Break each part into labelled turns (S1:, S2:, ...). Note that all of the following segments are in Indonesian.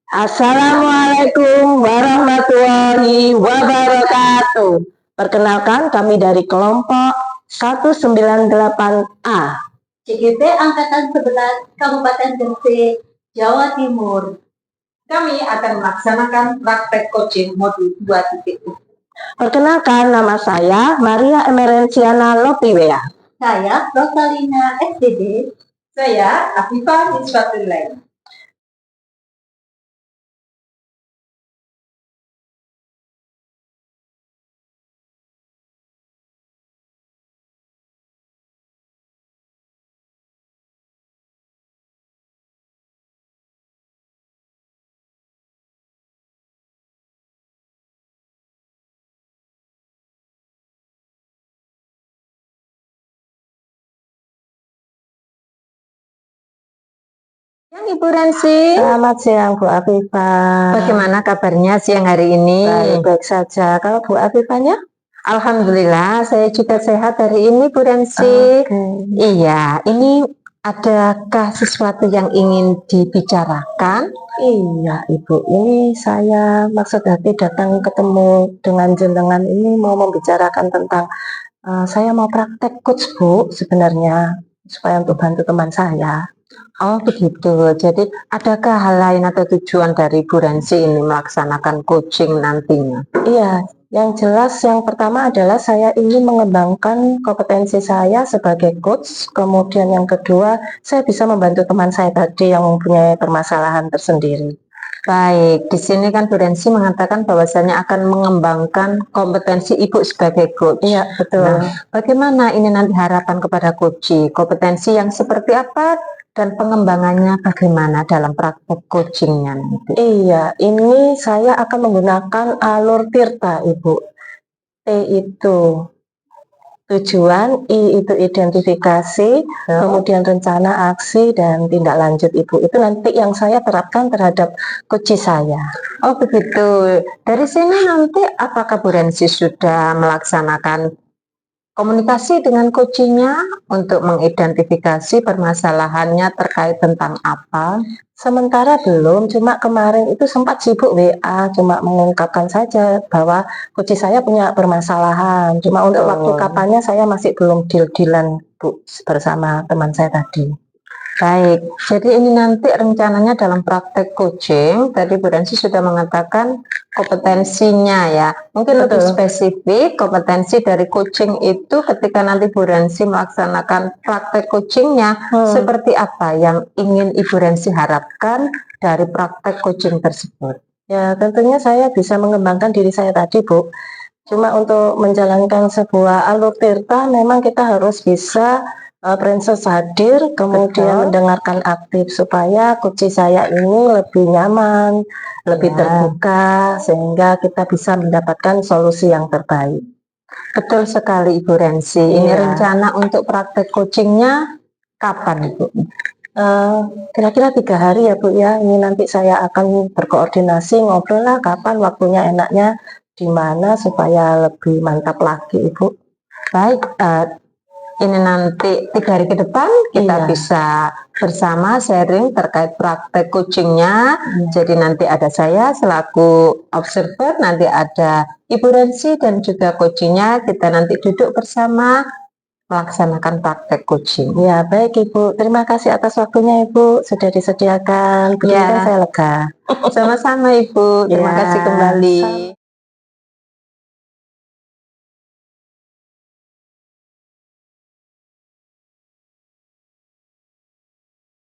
S1: Assalamualaikum warahmatullahi wabarakatuh. Perkenalkan kami dari kelompok 198A.
S2: CGP Angkatan 11 Kabupaten Gresik, Jawa Timur.
S3: Kami akan melaksanakan praktek coaching modul 2.0.
S1: Perkenalkan, nama saya Maria Emerenciana Lopiwea.
S2: Saya Rosalina SDD.
S3: Saya Afifah Nisfatullah.
S1: Yang Ibu Rensi. Selamat siang Bu Afifah.
S4: Bagaimana kabarnya siang hari ini?
S1: Baik saja. Kalau Bu Afifahnya?
S4: Alhamdulillah saya juga sehat hari ini Bu Rensi. Iya, ini adakah sesuatu yang ingin dibicarakan?
S1: Iya Ibu, ini saya maksud hati datang ketemu dengan jenengan ini mau membicarakan tentang saya mau praktek coach Bu sebenarnya supaya untuk bantu teman saya.
S4: Oh begitu, jadi adakah hal lain atau tujuan dari Bu Rensi ini melaksanakan coaching nantinya?
S1: Iya, yang jelas yang pertama adalah saya ingin mengembangkan kompetensi saya sebagai coach. Kemudian yang kedua, saya bisa membantu teman saya tadi yang mempunyai permasalahan tersendiri.
S4: Baik, di sini kan Bu Rensi mengatakan bahwasanya akan mengembangkan kompetensi Ibu sebagai coach.
S1: Iya, betul.
S4: Nah, bagaimana ini nanti harapan kepada coach? Kompetensi yang seperti apa dan pengembangannya bagaimana dalam praktek coachingnya nanti?
S1: Iya, ini saya akan menggunakan alur Tirta, Ibu. T itu tujuan, I itu identifikasi, kemudian rencana, aksi, dan tindak lanjut Ibu. Itu nanti yang saya terapkan terhadap coach saya.
S4: Oh begitu. Dari sini nanti apakah Bu Rensi sudah melaksanakan komunikasi dengan coachnya untuk mengidentifikasi permasalahannya terkait tentang apa?
S1: Sementara belum, cuma kemarin itu sempat sibuk WA, cuma mengungkapkan saja bahwa coach saya punya permasalahan. Cuma untuk waktu kapannya saya masih belum deal-dealan Bu bersama teman saya tadi.
S4: Baik, jadi ini nanti rencananya dalam praktek coaching, tadi Bu Rensi sudah mengatakan kompetensinya ya. Mungkin lebih spesifik, kompetensi dari coaching itu ketika nanti Bu Rensi melaksanakan praktek coachingnya, seperti apa yang ingin Ibu Rensi harapkan dari praktek coaching tersebut?
S1: Ya, tentunya saya bisa mengembangkan diri saya tadi, Bu. Cuma untuk menjalankan sebuah alur tirta, memang kita harus bisa prinsip hadir, kemudian mendengarkan aktif supaya coach saya ini lebih nyaman, lebih terbuka, sehingga kita bisa mendapatkan solusi yang terbaik.
S4: Betul sekali Ibu Rensi. Ini rencana untuk praktek coachingnya kapan Ibu?
S1: Kira-kira 3 hari ya Bu ya. Ini nanti saya akan berkoordinasi, ngobrol lah kapan waktunya enaknya, di mana supaya lebih mantap lagi Ibu.
S4: Baik, ini nanti 3 hari ke depan kita bisa bersama sharing terkait praktek coachingnya. Jadi nanti ada saya selaku observer, nanti ada Ibu Rensi dan juga coachingnya. Kita nanti duduk bersama melaksanakan praktek coaching.
S1: Ya baik Ibu, terima kasih atas waktunya Ibu, sudah disediakan. Begitu saya lega.
S4: Sama-sama Ibu, terima kasih kembali.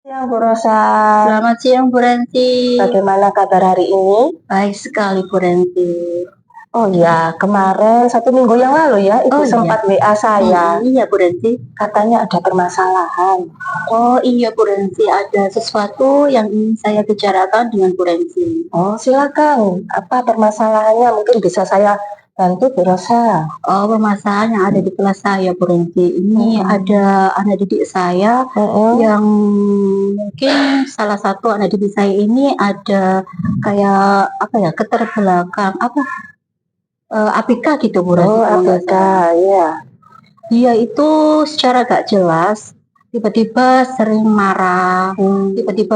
S1: Siang Bu Rosa.
S2: Selamat siang Bu Rensi.
S1: Bagaimana kabar hari ini?
S2: Baik sekali Bu Rensi.
S1: Oh ya, kemarin 1 minggu yang lalu ya, Ibu sempat WA saya.
S2: Iya Bu Rensi.
S1: Katanya ada permasalahan.
S2: Oh iya Bu Rensi, ada sesuatu yang ingin saya bicarakan dengan Bu Rensi.
S1: Oh silakan, apa permasalahannya? Mungkin bisa saya bantu Bu Rosa.
S2: Oh, permasalahan yang ada di kelas saya Bu Rensi. Ini ada anak didik saya yang mungkin salah satu anak didik saya ini ada kayak apa ya, keterbelakang ABK gitu Bu Rensi.
S1: Oh ABK, ya.
S2: Dia itu secara gak jelas tiba-tiba sering marah, tiba-tiba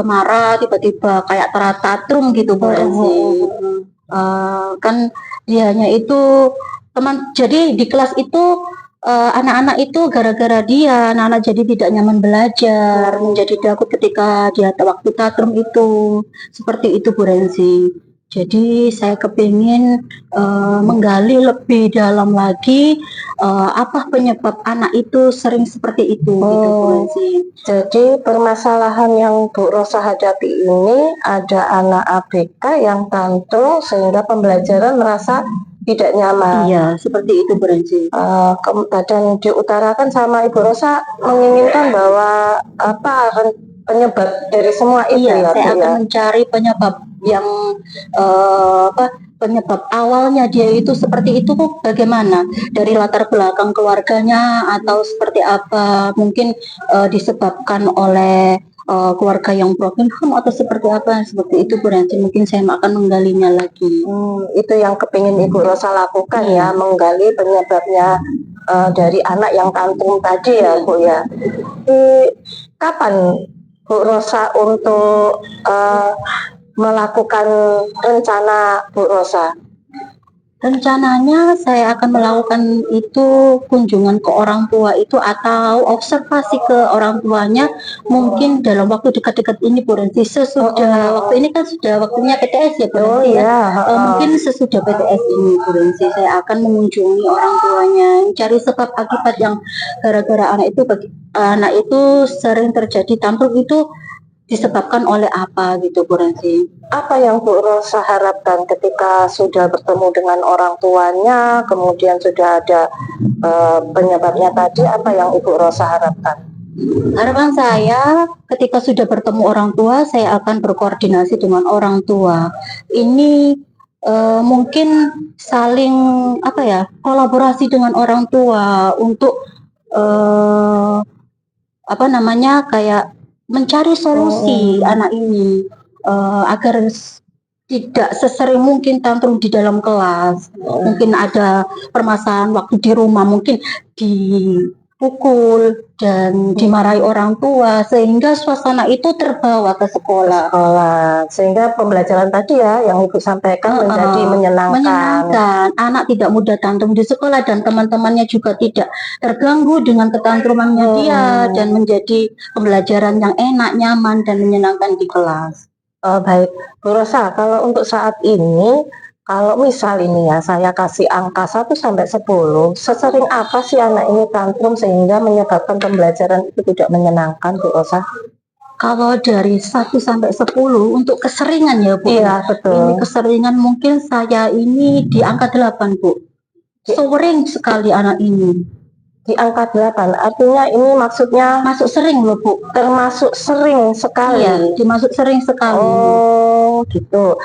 S2: kayak tantrum gitu Bu Rensi. Kan dianya itu jadi di kelas itu anak-anak itu gara-gara dia, anak-anak jadi tidak nyaman belajar, menjadi takut ketika dia waktu tantrum itu, seperti itu Bu Rensi. Jadi saya kepingin menggali lebih dalam lagi apa penyebab anak itu sering seperti itu gitu Bu Rensi.
S1: Jadi permasalahan yang Bu Rosa hadapi ini ada anak ABK yang tantrum sehingga pembelajaran merasa tidak nyaman.
S2: Iya, seperti itu Bu Rensi.
S1: Dan diutarakan sama Ibu Rosa menginginkan bahwa apa penyebab dari semua itu
S2: Iya,
S1: ya,
S2: saya
S1: Bu,
S2: akan
S1: ya?
S2: mencari penyebab yang penyebab awalnya dia itu seperti itu bagaimana, dari latar belakang keluarganya atau seperti apa, mungkin disebabkan oleh keluarga yang broken home atau seperti apa, seperti itu Bu Rensi. Mungkin saya akan menggalinya lagi.
S1: Itu yang kepingin Ibu Rosa lakukan ya, menggali penyebabnya dari anak yang tantrum tadi ya Bu ya. Kapan Bu Rosa untuk melakukan rencana Bu Rosa?
S2: Rencananya saya akan melakukan itu kunjungan ke orang tua itu atau observasi ke orang tuanya mungkin dalam waktu dekat-dekat ini Bu Rensi, sesudah waktu ini kan sudah waktunya PTS ya Bu Rensi mungkin sesudah PTS ini Bu Rensi saya akan mengunjungi orang tuanya, cari sebab akibat yang gara-gara anak itu sering terjadi tantrum itu disebabkan oleh apa gitu Bu Rensi.
S1: Apa yang Bu Rosa harapkan ketika sudah bertemu dengan orang tuanya, kemudian sudah ada penyebabnya tadi, apa yang Ibu Rosa harapkan?
S2: Harapan saya ketika sudah bertemu orang tua, saya akan berkoordinasi dengan orang tua. Ini mungkin saling kolaborasi dengan orang tua untuk kayak mencari solusi anak ini agar tidak sesering mungkin tantrum di dalam kelas. Mungkin ada permasalahan waktu di rumah, mungkin dipukul dan dimarahi orang tua sehingga suasana itu terbawa ke sekolah.
S1: Sehingga pembelajaran tadi ya yang Ibu sampaikan menjadi menyenangkan.
S2: Anak tidak mudah tantrum di sekolah dan teman-temannya juga tidak terganggu dengan ketantrumannya dia dan menjadi pembelajaran yang enak, nyaman dan menyenangkan di kelas.
S1: Baik Bu Rosa, kalau untuk saat ini, kalau misal ini ya saya kasih angka 1 sampai 10, sesering apa sih anak ini tantrum sehingga menyebabkan pembelajaran itu tidak menyenangkan Bu Rosa?
S2: Kalau dari 1 sampai 10 untuk keseringan ya Bu.
S1: Iya betul.
S2: Ini keseringan mungkin saya ini di angka 8 Bu. Sering sekali anak ini.
S1: Di angka 8, artinya ini maksudnya
S2: masuk sering loh Bu.
S1: Termasuk sering sekali.
S2: Iya, dimasuk sering sekali.
S1: Oh gitu.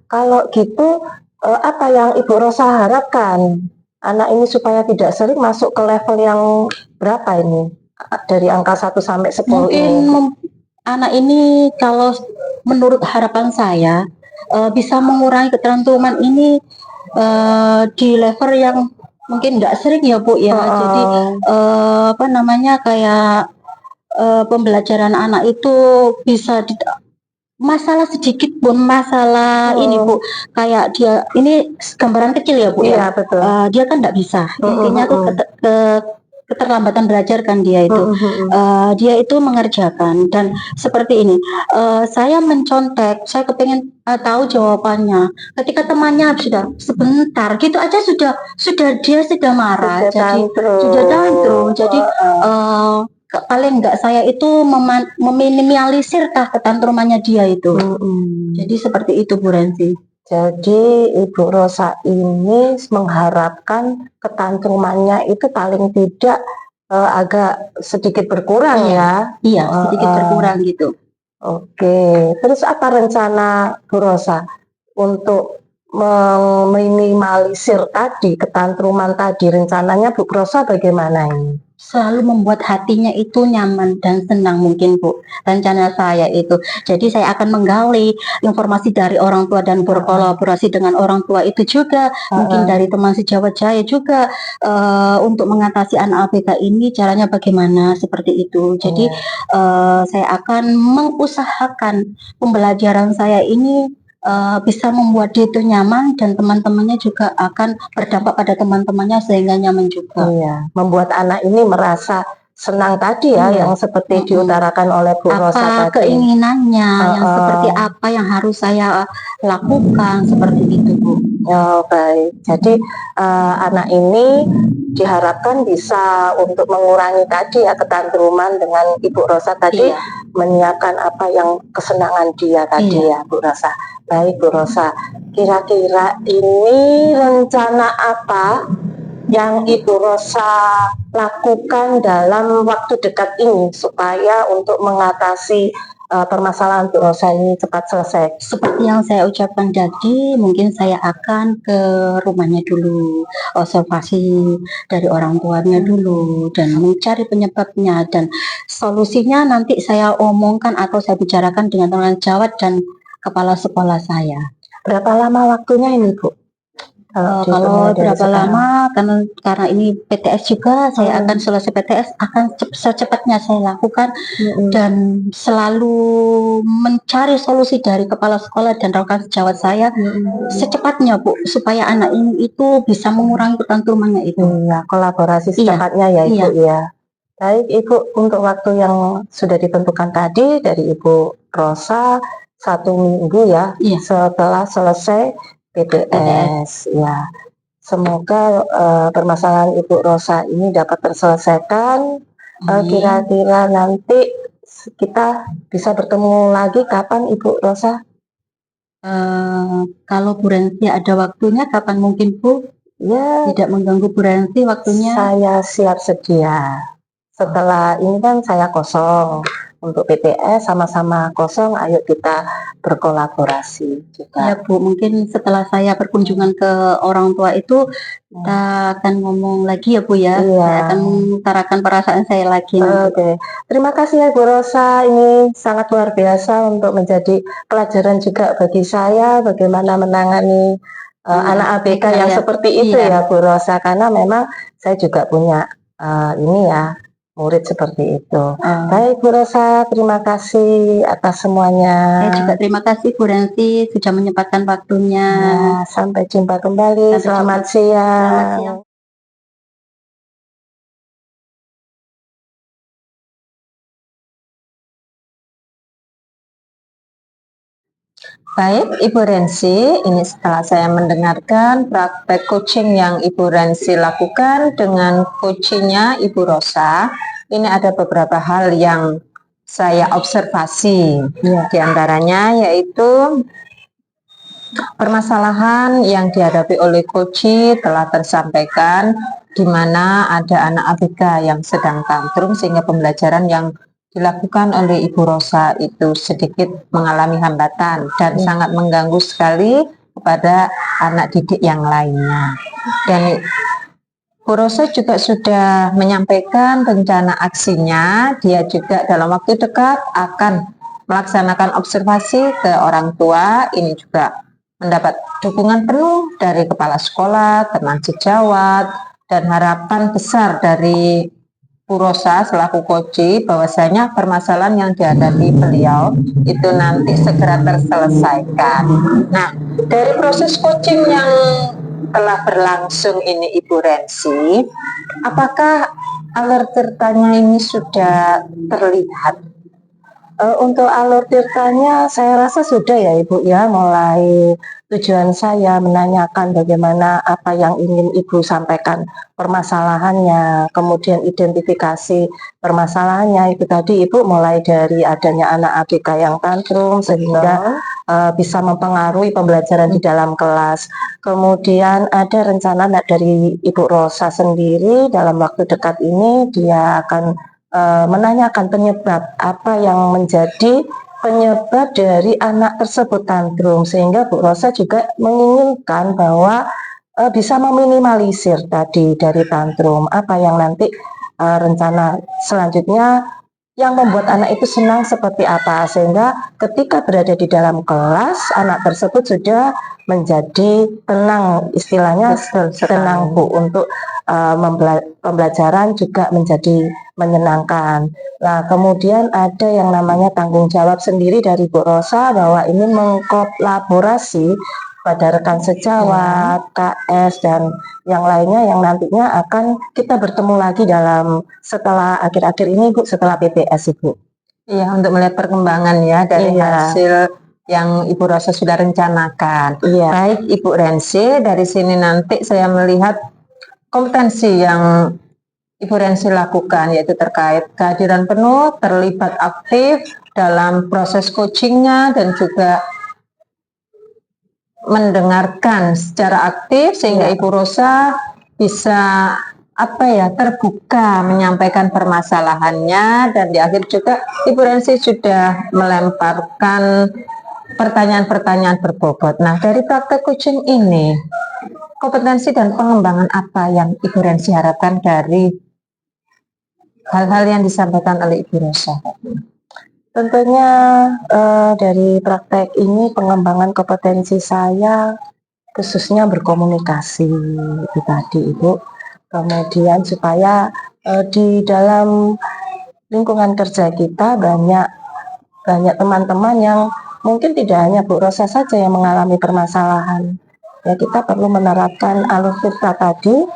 S1: Kalau gitu apa yang Ibu Rosa harapkan anak ini supaya tidak sering masuk ke level yang berapa ini? Dari angka 1 sampai 10
S2: mungkin
S1: ini.
S2: Anak ini kalau menurut harapan saya bisa mengurangi ketantruman ini di level yang mungkin nggak sering ya Bu ya. Jadi kayak pembelajaran anak itu bisa masalah sedikit pun masalah ini Bu, kayak dia ini gambaran kecil ya Bu ya.
S1: Betul.
S2: Dia kan nggak bisa, intinya tuh keterlambatan belajar kan dia itu. Dia itu mengerjakan dan seperti ini. Saya mencontek, saya kepengen tahu jawabannya. Ketika temannya sudah sebentar, gitu aja sudah dia sudah marah, sudah tantrum. Jadi paling enggak saya itu meminimalisir ketantrumannya dia itu. Jadi seperti itu Bu Rensi.
S1: Jadi Ibu Rosa ini mengharapkan ketantrumannya itu paling tidak agak sedikit berkurang ya?
S2: Iya, sedikit berkurang gitu.
S1: Oke, terus apa rencana Bu Rosa untuk meminimalisir tadi ketantruman tadi? Rencananya Bu Rosa bagaimana ini?
S2: selalu membuat hatinya itu nyaman dan senang mungkin Bu, rencana saya itu. Jadi saya akan menggali informasi dari orang tua dan berkolaborasi dengan orang tua itu juga, mungkin dari teman sejawat saya juga, untuk mengatasi anak ABK ini caranya bagaimana, seperti itu. Jadi saya akan mengusahakan pembelajaran saya ini bisa membuat dia itu nyaman dan teman-temannya juga akan berdampak pada teman-temannya sehingga nyaman juga.
S1: Iya, membuat anak ini merasa senang tadi ya,
S2: Iya.
S1: yang seperti diutarakan oleh Bu Rosa
S2: Apa
S1: tadi.
S2: keinginannya, yang seperti apa yang harus saya lakukan, seperti itu Bu.
S1: Oh, baik. Jadi anak ini diharapkan bisa untuk mengurangi tadi ya ketantruman dengan Ibu Rosa tadi,
S2: Iya.
S1: menyiapkan apa yang kesenangan dia tadi ya Bu Rosa. Baik Bu Rosa, kira-kira ini rencana apa yang Ibu Rosa lakukan dalam waktu dekat ini supaya untuk mengatasi permasalahan Bu Rosa ini cepat selesai?
S2: Seperti yang saya ucapkan tadi, mungkin saya akan ke rumahnya dulu, observasi dari orang tuanya dulu, dan mencari penyebabnya, dan solusinya nanti saya omongkan atau saya bicarakan dengan teman sejawat dan kepala sekolah saya.
S1: Berapa lama waktunya ini Bu?
S2: Kalau berapa lama, karena ini PTS juga, saya akan selesai PTS akan secepatnya saya lakukan dan selalu mencari solusi dari kepala sekolah dan rekan sejawat saya secepatnya Bu, supaya anak ini itu bisa mengurangi ketantrumannya itu.
S1: Iya, kolaborasi
S2: Iya,
S1: secepatnya ya Ibu ya. Baik Ibu, untuk waktu yang sudah ditentukan tadi dari Ibu Rosa 1 minggu ya,
S2: Iya.
S1: setelah selesai PTS ya. Semoga permasalahan Ibu Rosa ini dapat terselesaikan. Kira-kira nanti kita bisa bertemu lagi kapan Ibu Rosa?
S2: Kalau Bu Rensi ada waktunya kapan mungkin Bu?
S1: Ya,
S2: Tidak mengganggu Bu Rensi waktunya.
S1: saya siap sedia. Setelah ini kan saya kosong untuk PTS, sama-sama kosong, ayo kita berkolaborasi juga.
S2: Ya Bu, mungkin setelah saya berkunjungan ke orang tua itu kita akan ngomong lagi ya Bu ya.
S1: Iya.
S2: Saya akan mengutarakan perasaan saya lagi.
S1: Oke, terima kasih ya Bu Rosa, ini sangat luar biasa untuk menjadi pelajaran juga bagi saya bagaimana menangani anak ABK yang seperti itu ya Bu Rosa, karena memang saya juga punya ini ya murid seperti itu. Baik Bu Rosa, terima kasih atas semuanya.
S2: Saya juga terima kasih Bu Rensi sudah menyempatkan waktunya.
S1: Ya, sampai jumpa kembali. Selamat siang.
S2: Selamat siang.
S4: Baik, Ibu Rensi, ini setelah saya mendengarkan praktek coaching yang Ibu Rensi lakukan dengan coachingnya Ibu Rosa, ini ada beberapa hal yang saya observasi. Di antaranya yaitu permasalahan yang dihadapi oleh coach telah tersampaikan, di mana ada anak ABK yang sedang tantrum sehingga pembelajaran yang dilakukan oleh Ibu Rosa itu sedikit mengalami hambatan dan sangat mengganggu sekali kepada anak didik yang lainnya. Dan Bu Rosa juga sudah menyampaikan rencana aksinya, dia juga dalam waktu dekat akan melaksanakan observasi ke orang tua. Ini juga mendapat dukungan penuh dari kepala sekolah, teman sejawat, dan harapan besar dari Bu Rosa selaku coach bahwasanya permasalahan yang dihadapi beliau itu nanti segera terselesaikan. Nah, dari proses coaching yang telah berlangsung ini Ibu Rensi, apakah alur ceritanya ini sudah terlihat?
S1: Untuk alur ceritanya saya rasa sudah ya Ibu ya, mulai tujuan saya menanyakan bagaimana apa yang ingin Ibu sampaikan permasalahannya, kemudian identifikasi permasalahannya itu tadi Ibu mulai dari adanya anak ABK yang tantrum sehingga bisa mempengaruhi pembelajaran di dalam kelas. Kemudian ada rencana dari Ibu Rosa sendiri dalam waktu dekat ini dia akan menanyakan penyebab apa yang menjadi penyebab dari anak tersebut tantrum, sehingga Bu Rosa juga menginginkan bahwa bisa meminimalisir tadi dari tantrum apa yang nanti rencana selanjutnya yang membuat anak itu senang seperti apa, sehingga ketika berada di dalam kelas anak tersebut sudah menjadi tenang, istilahnya tenang Bu, untuk pembelajaran juga menjadi menyenangkan. Nah, kemudian ada yang namanya tanggung jawab sendiri dari Bu Rosa bahwa ini mengkolaborasi pada rekan sejawat, KS, dan yang lainnya yang nantinya akan kita bertemu lagi setelah akhir-akhir ini Bu, setelah PPS Ibu.
S4: Iya, untuk melihat perkembangan ya dari hasil yang Ibu Rosa sudah rencanakan.
S1: Iya.
S4: Baik Ibu Rensi, dari sini nanti saya melihat kompetensi yang Ibu Rensi lakukan, yaitu terkait kehadiran penuh, terlibat aktif dalam proses coachingnya, dan juga mendengarkan secara aktif sehingga Ibu Rosa bisa terbuka menyampaikan permasalahannya, dan di akhir juga Ibu Rensi sudah melemparkan pertanyaan-pertanyaan berbobot. Nah, dari praktek coaching ini, kompetensi dan pengembangan apa yang Ibu Rensi harapkan dari hal-hal yang disampaikan oleh Ibu Rosa?
S1: Tentunya dari praktek ini pengembangan kompetensi saya khususnya berkomunikasi itu tadi Ibu. Kemudian supaya di dalam lingkungan kerja kita banyak teman-teman yang mungkin tidak hanya Bu Rosa saja yang mengalami permasalahan. Ya, kita perlu menerapkan alur tirta tadi.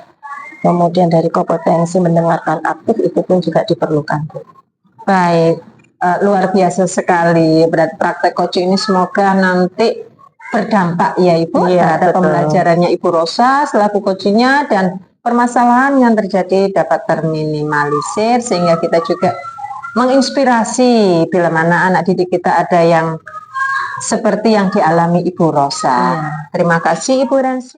S1: Kemudian dari kompetensi mendengarkan aktif itu pun juga diperlukan Bu.
S4: Baik. Luar biasa sekali. Berarti praktek coaching ini semoga nanti berdampak ya Ibu terhadap pembelajarannya Ibu Rosa selaku coachingnya, dan permasalahan yang terjadi dapat terminimalisir sehingga kita juga menginspirasi bila mana anak didik kita ada yang seperti yang dialami Ibu Rosa. Terima kasih Ibu Rensi.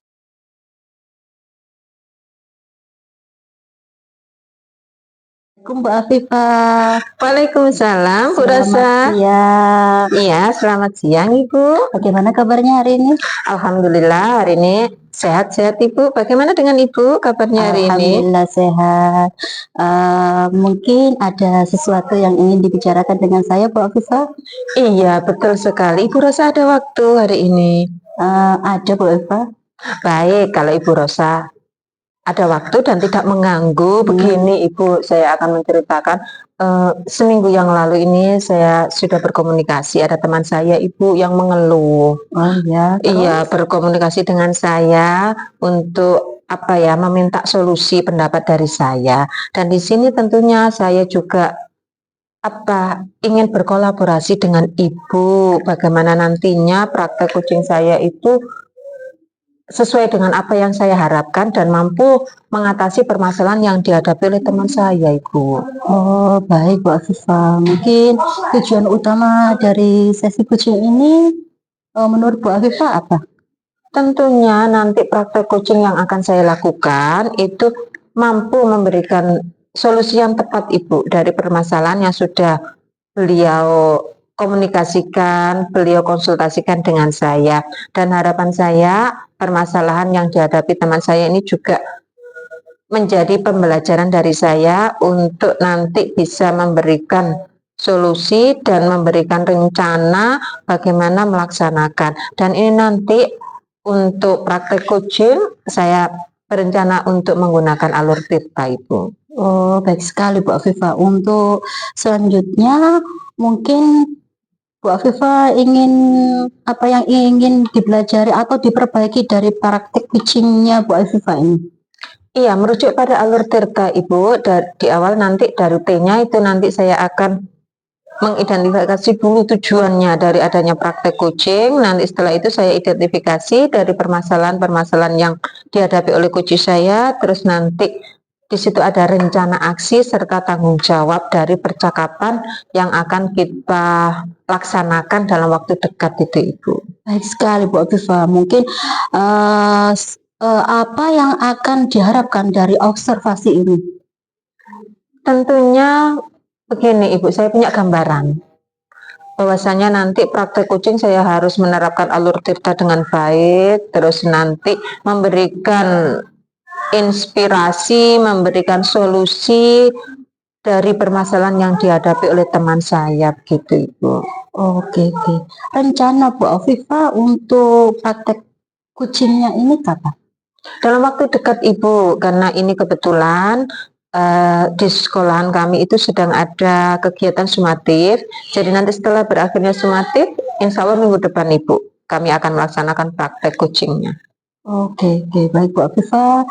S2: Mbak Afifah.
S4: Waalaikumsalam Bu Rosa.
S2: Siang.
S4: Iya, selamat siang Ibu.
S2: Bagaimana kabarnya hari ini?
S4: Alhamdulillah hari ini sehat-sehat Ibu. Bagaimana dengan Ibu kabarnya hari ini?
S2: Alhamdulillah sehat. Mungkin ada sesuatu yang ingin dibicarakan dengan saya Bu Afifah?
S4: Iya, betul sekali. Ibu Rosa ada waktu hari ini?
S2: Ada Bu Afifah.
S4: Baik, kalau Ibu Rosa ada waktu dan tidak mengganggu, begini Ibu, saya akan menceritakan seminggu yang lalu ini saya sudah berkomunikasi, ada teman saya Ibu yang mengeluh.
S2: Oh ya.
S4: Iya, berkomunikasi dengan saya untuk meminta solusi pendapat dari saya, dan di sini tentunya saya juga ingin berkolaborasi dengan Ibu, bagaimana nantinya praktek coaching saya itu sesuai dengan apa yang saya harapkan dan mampu mengatasi permasalahan yang dihadapi oleh teman saya Ibu.
S2: Oh baik Bu Afifah. Mungkin tujuan utama dari sesi coaching ini menurut Bu Afifah apa?
S4: Tentunya nanti praktek coaching yang akan saya lakukan itu mampu memberikan solusi yang tepat Ibu dari permasalahan yang sudah beliau komunikasikan, beliau konsultasikan dengan saya, dan harapan saya permasalahan yang dihadapi teman saya ini juga menjadi pembelajaran dari saya untuk nanti bisa memberikan solusi dan memberikan rencana bagaimana melaksanakan. Dan ini nanti untuk praktek coaching saya berencana untuk menggunakan alur tirta Ibu.
S2: Oh baik sekali Bu Afifah. Untuk selanjutnya mungkin Bu Afifah ingin apa yang ingin dipelajari atau diperbaiki dari praktik coachingnya Bu Afifah ini?
S4: Iya, merujuk pada alur tirta Ibu. Di awal nanti dari T-nya itu nanti saya akan mengidentifikasi dulu tujuannya dari adanya praktek coaching. Nanti setelah itu saya identifikasi dari permasalahan-permasalahan yang dihadapi oleh coach saya. Terus nanti di situ ada rencana aksi serta tanggung jawab dari percakapan yang akan kita laksanakan dalam waktu dekat itu Ibu.
S2: Baik sekali Bu Afifah. Mungkin apa yang akan diharapkan dari observasi ini?
S4: Tentunya begini Ibu, saya punya gambaran bahwasanya nanti praktek coaching saya harus menerapkan alur tirta dengan baik, terus nanti memberikan inspirasi, memberikan solusi dari permasalahan yang dihadapi oleh teman saya begitu Ibu.
S2: Oke, oke. Rencana Bu Afifah untuk praktek kucingnya ini kapan?
S4: Dalam waktu dekat Ibu, karena ini kebetulan di sekolahan kami itu sedang ada kegiatan sumatif. Jadi nanti setelah berakhirnya sumatif, insya Allah minggu depan Ibu, kami akan melaksanakan praktek kucingnya.
S2: Oke, oke, baik Bu Afifah.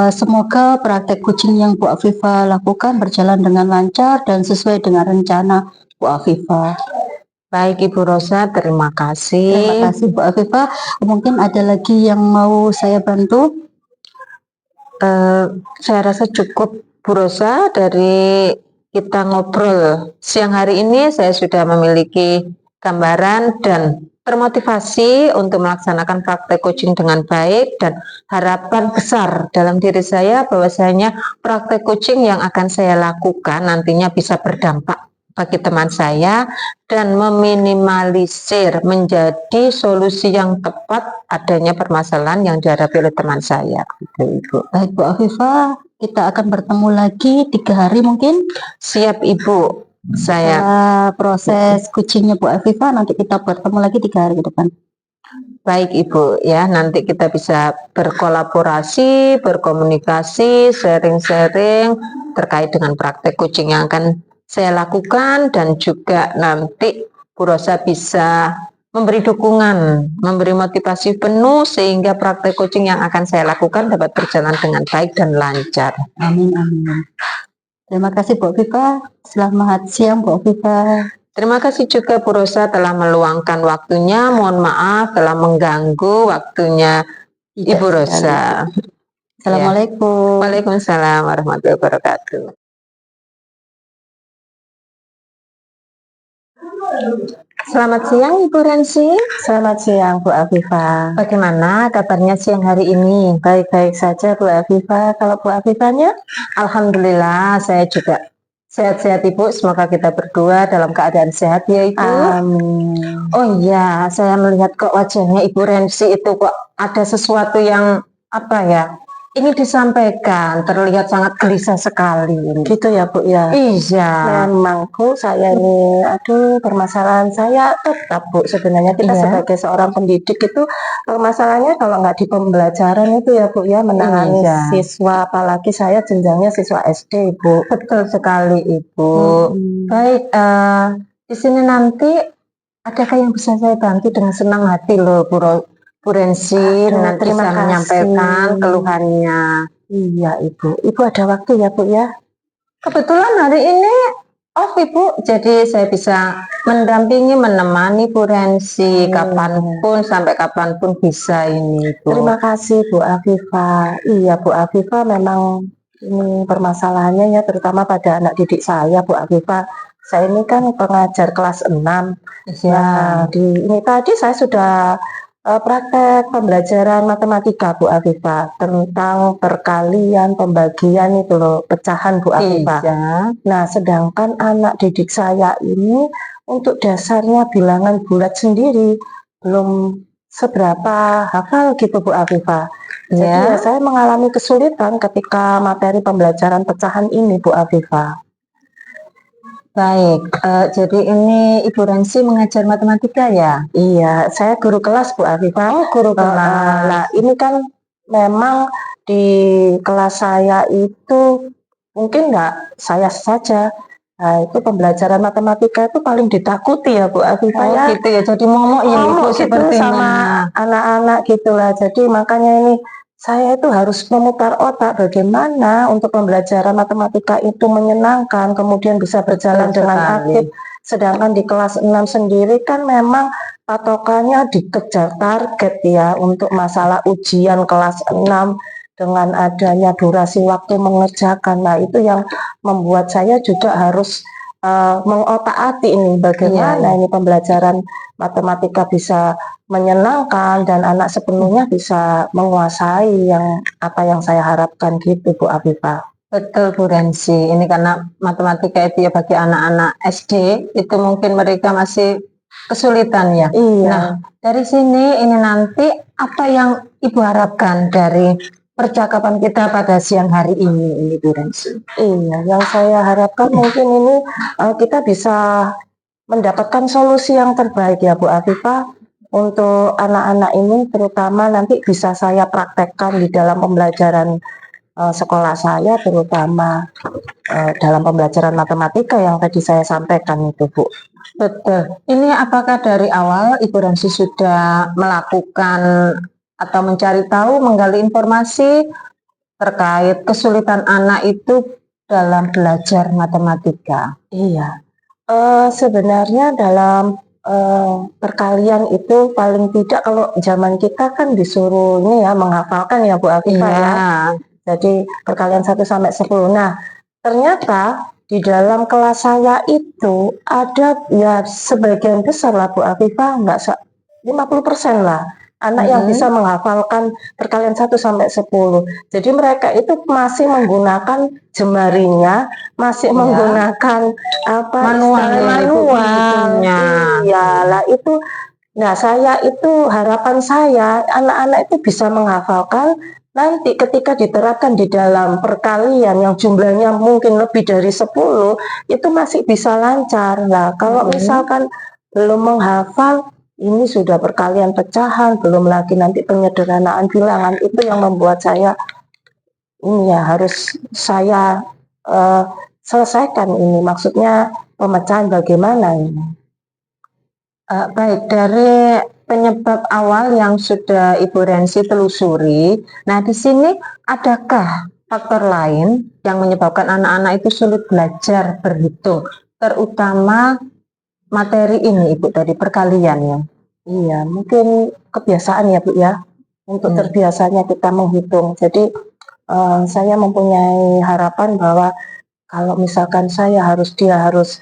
S2: Semoga praktek kucing yang Bu Afifah lakukan berjalan dengan lancar dan sesuai dengan rencana Bu Afifah.
S4: Baik Ibu Rosa, terima kasih.
S2: Terima kasih Bu Afifah. Mungkin ada lagi yang mau saya bantu?
S4: Saya rasa cukup Bu Rosa, dari kita ngobrol siang hari ini saya sudah memiliki gambaran dan termotivasi untuk melaksanakan praktek coaching dengan baik, dan harapan besar dalam diri saya bahwasanya praktek coaching yang akan saya lakukan nantinya bisa berdampak bagi teman saya dan meminimalisir menjadi solusi yang tepat adanya permasalahan yang dihadapi oleh teman saya. Gitu, Ibu.
S2: Baik Bu Afifah, kita akan bertemu lagi 3 hari mungkin.
S4: Siap Ibu. Saya
S2: Setelah proses kucingnya Bu Afifah, nanti kita bertemu lagi 3 hari ke depan.
S4: baik Ibu ya, nanti kita bisa berkolaborasi, berkomunikasi, sharing-sharing terkait dengan praktek coaching yang akan saya lakukan, dan juga nanti Bu Rosa bisa memberi dukungan, memberi motivasi penuh sehingga praktek coaching yang akan saya lakukan dapat berjalan dengan baik dan lancar.
S2: Amin, amin. Terima kasih Bu Afifah. Selamat siang Bu Afifah.
S4: Terima kasih juga Bu Rosa telah meluangkan waktunya. Mohon maaf telah mengganggu waktunya Ibu Rosa.
S2: Assalamualaikum.
S4: Waalaikumsalam warahmatullahi wabarakatuh. Selamat siang Ibu Rensi.
S1: Selamat siang Bu Afifah.
S4: Bagaimana kabarnya siang hari ini?
S1: Baik-baik saja Bu Afifah. Kalau Bu Afifahnya?
S4: Alhamdulillah saya juga sehat-sehat Ibu. Semoga kita berdua dalam keadaan sehat ya Ibu.
S1: Amin.
S4: Oh iya, saya melihat kok wajahnya Ibu Rensi itu kok ada sesuatu yang apa ya, ingin disampaikan, terlihat sangat gelisah sekali.
S1: Gitu ya Bu ya?
S4: Iya.
S1: Memang Bu, saya ini, aduh, permasalahan saya tetap Bu. Sebenarnya kita
S4: Iya.
S1: sebagai seorang pendidik itu, permasalahannya kalau nggak di pembelajaran itu ya Bu ya, menangani
S4: Iya.
S1: siswa, apalagi saya jenjangnya siswa SD Bu.
S4: Betul sekali Ibu.
S1: Hmm.
S4: Baik, di sini nanti adakah yang bisa saya bantu? Dengan senang hati loh Bu Rensi,
S1: Aduh,
S4: nanti
S1: terima
S4: bisa
S1: kasih.
S4: menyampaikan keluhannya.
S1: Iya Ibu. Ibu ada waktu ya Bu ya?
S4: Kebetulan hari ini off Ibu, jadi saya bisa mendampingi, menemani Bu Rensi kapanpun, sampai kapanpun bisa ini Bu.
S1: Terima kasih Bu Afifah. Iya Bu Afifah, memang ini permasalahannya ya, terutama pada anak didik saya Bu Afifah. Saya ini kan pengajar kelas 6.
S4: Ya.
S1: Nah, ini tadi saya sudah praktek pembelajaran matematika Bu Afifah, tentang perkalian, pembagian itu loh, pecahan Bu Afifah.
S4: Iya.
S1: Nah, sedangkan anak didik saya ini untuk dasarnya bilangan bulat sendiri belum seberapa hafal gitu Bu Afifah. Jadi
S4: Ya.
S1: ya saya mengalami kesulitan ketika materi pembelajaran pecahan ini Bu Afifah.
S4: Baik, jadi ini Ibu Rensi mengajar matematika ya?
S1: Iya, saya guru kelas Bu Afifah.
S4: Oh, guru kelas.
S1: Nah, ini kan memang di kelas saya itu mungkin nggak saya saja. Nah, itu pembelajaran matematika itu paling ditakuti ya Bu Afifah
S4: Oh
S1: ya.
S4: gitu ya, jadi momok ya Ibu
S1: Ngomong gitu
S4: sepertinya.
S1: sama anak-anak gitulah. Jadi makanya ini saya itu harus memutar otak bagaimana untuk pembelajaran matematika itu menyenangkan, kemudian bisa berjalan
S4: Betul
S1: dengan
S4: sekali.
S1: aktif. Sedangkan di kelas 6 sendiri kan memang patokannya dikejar target ya untuk masalah ujian kelas 6 dengan adanya durasi waktu mengerjakan. Nah, itu yang membuat saya juga harus mengotak-atik ini bagaimana ini pembelajaran matematika bisa menyenangkan dan anak sepenuhnya bisa menguasai apa yang saya harapkan gitu Bu Afifah.
S4: Betul Bu Rensi, ini karena matematika itu ya bagi anak-anak SD itu mungkin mereka masih kesulitan ya.
S1: Iya.
S4: Nah, dari sini ini nanti apa yang Ibu harapkan dari percakapan kita pada siang hari ini Bu Rensi.
S1: Iya, yang saya harapkan mungkin ini kita bisa mendapatkan solusi yang terbaik ya Bu Afifah untuk anak-anak ini, terutama nanti bisa saya praktekkan di dalam pembelajaran sekolah saya, terutama dalam pembelajaran matematika yang tadi saya sampaikan itu Bu.
S4: Betul. Ini apakah dari awal Ibu Rensi sudah melakukan atau mencari tahu, menggali informasi terkait kesulitan anak itu dalam belajar matematika?
S1: Iya, sebenarnya dalam perkalian itu paling tidak kalau zaman kita kan disuruh ini ya menghafalkan ya Bu Afifah ya. Jadi perkalian 1 sampai 10. Nah, ternyata di dalam kelas saya itu ada ya sebagian besar lah Bu Afifah, enggak 50% lah anak yang bisa menghafalkan perkalian 1 sampai 10. Jadi mereka itu masih menggunakan jemarinya, masih menggunakan manual. Iya lah itu. Nah, saya itu harapan saya anak-anak itu bisa menghafalkan. Nanti ketika diterapkan di dalam perkalian yang jumlahnya mungkin lebih dari 10, itu masih bisa lancar. Nah, kalau misalkan belum menghafal, ini sudah perkalian pecahan, belum lagi nanti penyederhanaan bilangan, itu yang membuat saya ini ya harus saya selesaikan ini. Maksudnya pemecahan bagaimana ini?
S4: Baik, dari penyebab awal yang sudah Ibu Rensi telusuri, nah di sini adakah faktor lain yang menyebabkan anak-anak itu sulit belajar berhitung, terutama materi ini Ibu dari perkalian ya?
S1: Iya, mungkin kebiasaan ya Bu ya, untuk terbiasanya kita menghitung. Jadi saya mempunyai harapan bahwa kalau misalkan dia harus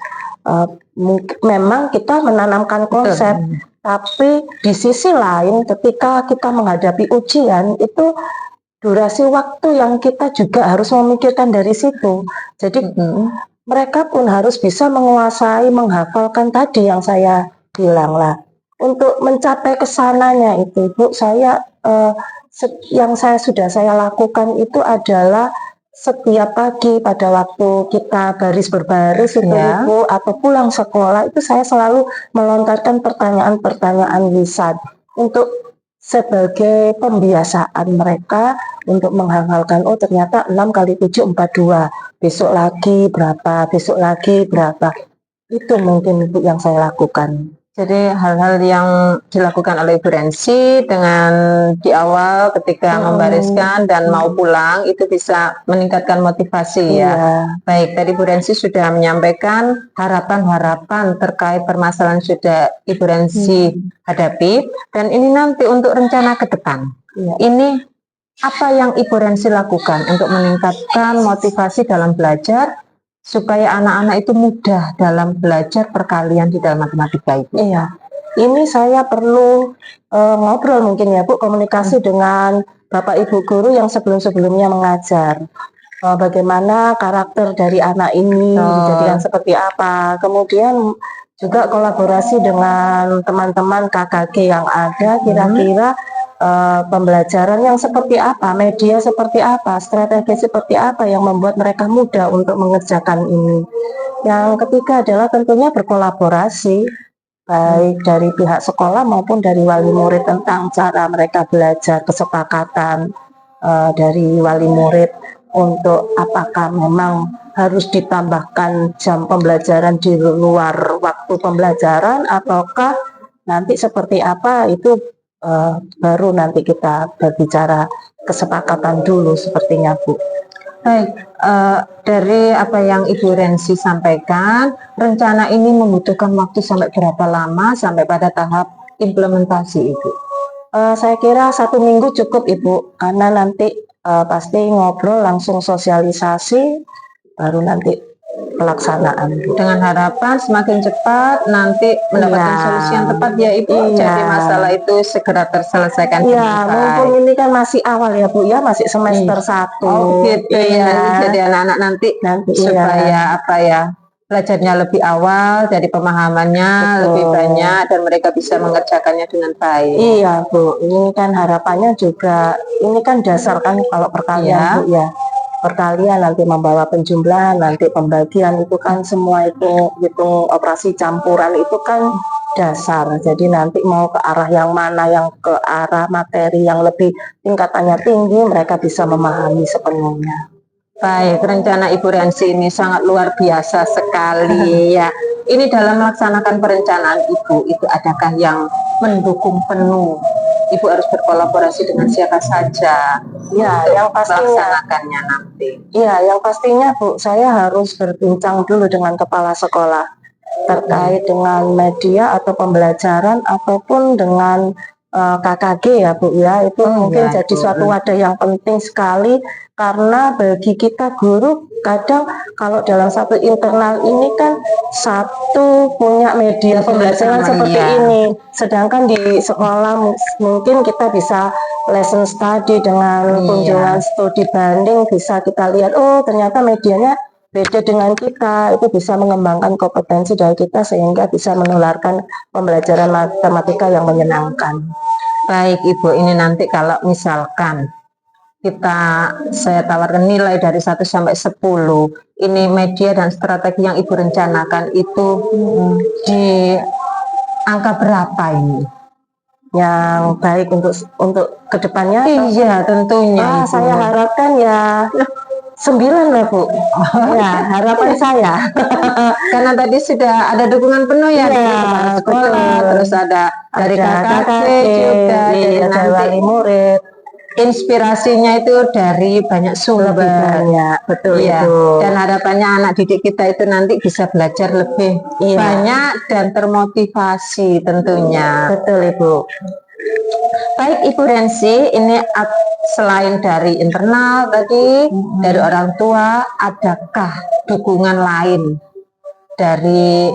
S1: memang kita menanamkan konsep. Tapi di sisi lain ketika kita menghadapi ujian itu durasi waktu yang kita juga harus memikirkan dari situ. Jadi mereka pun harus bisa menguasai, menghafalkan tadi yang saya bilang lah. Untuk mencapai kesananya itu Bu, saya yang sudah saya lakukan itu adalah setiap pagi pada waktu kita baris berbaris itu Ibu, atau pulang sekolah itu saya selalu melontarkan pertanyaan-pertanyaan lisan untuk sebagai pembiasaan mereka untuk menghafalkan, oh ternyata 6 kali 7 42, besok lagi berapa, itu mungkin Ibu yang saya lakukan.
S4: Jadi hal-hal yang dilakukan oleh Ibu Rensi dengan di awal ketika membariskan dan mau pulang itu bisa meningkatkan motivasi ya. Baik, tadi Ibu Rensi sudah menyampaikan harapan-harapan terkait permasalahan sudah Ibu Rensi hadapi, dan ini nanti untuk rencana ke depan. Ini apa yang Ibu Rensi lakukan untuk meningkatkan motivasi dalam belajar supaya anak-anak itu mudah dalam belajar perkalian di dalam matematika itu?
S1: Iya, ini saya perlu ngobrol mungkin ya Bu, komunikasi dengan Bapak Ibu guru yang sebelum-sebelumnya mengajar. Bagaimana karakter dari anak ini dijadikan seperti apa. Kemudian juga kolaborasi dengan teman-teman KKG yang ada, kira-kira pembelajaran yang seperti apa, media seperti apa, strategi seperti apa yang membuat mereka mudah untuk mengerjakan ini. Yang ketiga adalah tentunya berkolaborasi baik dari pihak sekolah maupun dari wali murid tentang cara mereka belajar, kesepakatan dari wali murid untuk apakah memang harus ditambahkan jam pembelajaran di luar waktu pembelajaran ataukah nanti seperti apa, itu baru nanti kita berbicara kesepakatan dulu sepertinya Bu.
S4: Baik, dari apa yang Ibu Rensi sampaikan, rencana ini membutuhkan waktu sampai berapa lama sampai pada tahap implementasi Ibu?
S1: Saya kira 1 minggu cukup Ibu, karena nanti pasti ngobrol langsung sosialisasi baru nanti pelaksanaan.
S4: Dengan harapan semakin cepat nanti mendapatkan solusi yang tepat ya Ibu. Jadi masalah itu segera terselesaikan.
S1: Ya, mumpung ini kan masih awal ya Bu ya, masih semester 1.
S4: Oh gitu ya. Jadi anak-anak nanti supaya apa ya, belajarnya lebih awal, dari pemahamannya
S1: Betul.
S4: lebih banyak dan mereka bisa mengerjakannya dengan baik.
S1: Iya Bu, ini kan harapannya juga, ini kan dasar kan kalau perkalian
S4: Iya.
S1: Bu ya. Perkalian nanti membawa penjumlahan, nanti pembagian itu kan semua itu hitung operasi campuran itu kan dasar. Jadi nanti mau ke arah yang mana, yang ke arah materi yang lebih tingkatannya tinggi, mereka bisa memahami sepenuhnya.
S4: Baik, rencana Ibu Rensi ini sangat luar biasa sekali ya. Ini dalam melaksanakan perencanaan Ibu, itu adakah yang mendukung penuh? Ibu harus berkolaborasi dengan siapa saja
S1: Ya,
S4: untuk
S1: yang pastinya,
S4: melaksanakannya nanti.
S1: ya, yang pastinya Bu, saya harus berbincang dulu dengan kepala sekolah terkait dengan media atau pembelajaran ataupun dengan KKG ya Bu ya, itu mungkin
S4: ya,
S1: jadi
S4: Bu.
S1: suatu wadah yang penting sekali, karena bagi kita guru kadang kalau dalam satu internal ini kan satu punya media pembelajaran seperti ini, sedangkan di sekolah mungkin kita bisa lesson study dengan kunjungan studi banding, bisa kita lihat oh ternyata medianya beda dengan kita, itu bisa mengembangkan kompetensi dari kita sehingga bisa menularkan pembelajaran matematika yang menyenangkan.
S4: Baik Ibu, ini nanti kalau misalkan saya tawarkan nilai dari 1 sampai 10, ini media dan strategi yang Ibu rencanakan itu di angka berapa ini?
S1: Yang baik untuk kedepannya?
S4: Iya, tentunya.
S1: Saya harapkan ya 9 lah Bu. Ya, harapan saya.
S4: Karena tadi sudah ada dukungan penuh ya, dari kepala sekolah,
S1: betul.
S4: terus ada dari KKG juga,
S1: dari
S4: nanti
S1: wali murid.
S4: Inspirasinya itu dari banyak sumber.
S1: Lebih banyak, betul
S4: Iya.
S1: Ibu.
S4: Dan harapannya anak didik kita itu nanti bisa belajar lebih banyak dan termotivasi tentunya.
S1: Betul Ibu.
S4: Baik Ibu Rensi, ini selain dari internal tadi, dari orang tua, adakah dukungan lain dari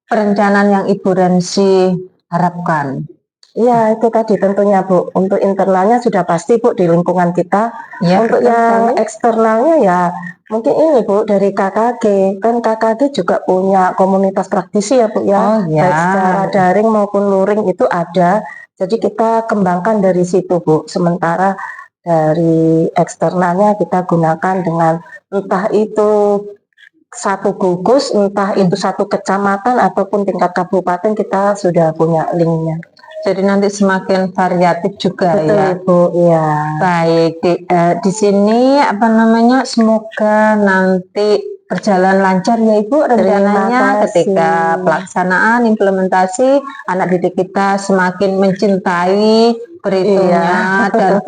S4: perencanaan yang Ibu Rensi harapkan?
S1: Ya itu tadi tentunya Bu, untuk internalnya sudah pasti Bu di lingkungan kita.
S4: Ya,
S1: untuk yang eksternalnya ya mungkin ini Bu dari KKG, kan KKG juga punya komunitas praktisi ya Bu ya, baik secara daring maupun luring itu ada. Jadi kita kembangkan dari situ Bu. Sementara dari eksternalnya kita gunakan dengan entah itu satu gugus, entah itu satu kecamatan ataupun tingkat kabupaten, kita sudah punya linknya.
S4: Jadi nanti semakin variatif juga.
S1: Betul,
S4: ya
S1: Ibu, ya.
S4: Baik, di sini semoga nanti berjalan lancar ya Ibu rencananya ketika pelaksanaan implementasi anak didik kita semakin mencintai beritunya dan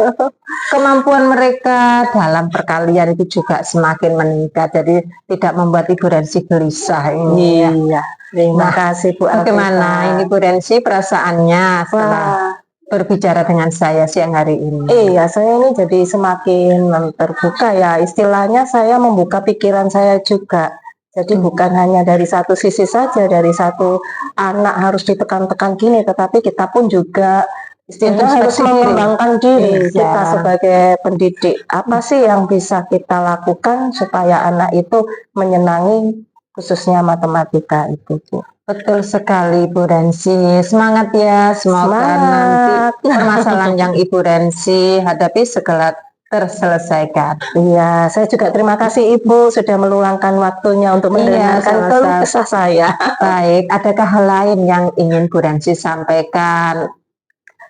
S4: kemampuan mereka dalam perkalian itu juga semakin meningkat, jadi tidak membuat Ibu Rensi gelisah ini.
S1: Iya. Terima kasih Bu.
S4: Bagaimana ini Bu Rensi perasaannya setelah berbicara dengan saya siang hari ini?
S1: Iya, saya ini jadi semakin terbuka ya, istilahnya saya membuka pikiran saya juga. Jadi bukan hanya dari satu sisi saja, dari satu anak harus ditekan-tekan gini, tetapi kita pun juga istilahnya harus mengembangkan diri kita sebagai pendidik. Apa sih yang bisa kita lakukan supaya anak itu menyenangi khususnya matematika itu Bu.
S4: Betul sekali Ibu Rensi, semangat ya, semoga nanti permasalahan yang Ibu Rensi hadapi segera terselesaikan.
S1: Iya, saya juga terima kasih Ibu sudah meluangkan waktunya untuk mendengarkan keluh kesah saya.
S4: Baik, adakah hal lain yang ingin Bu Rensi sampaikan?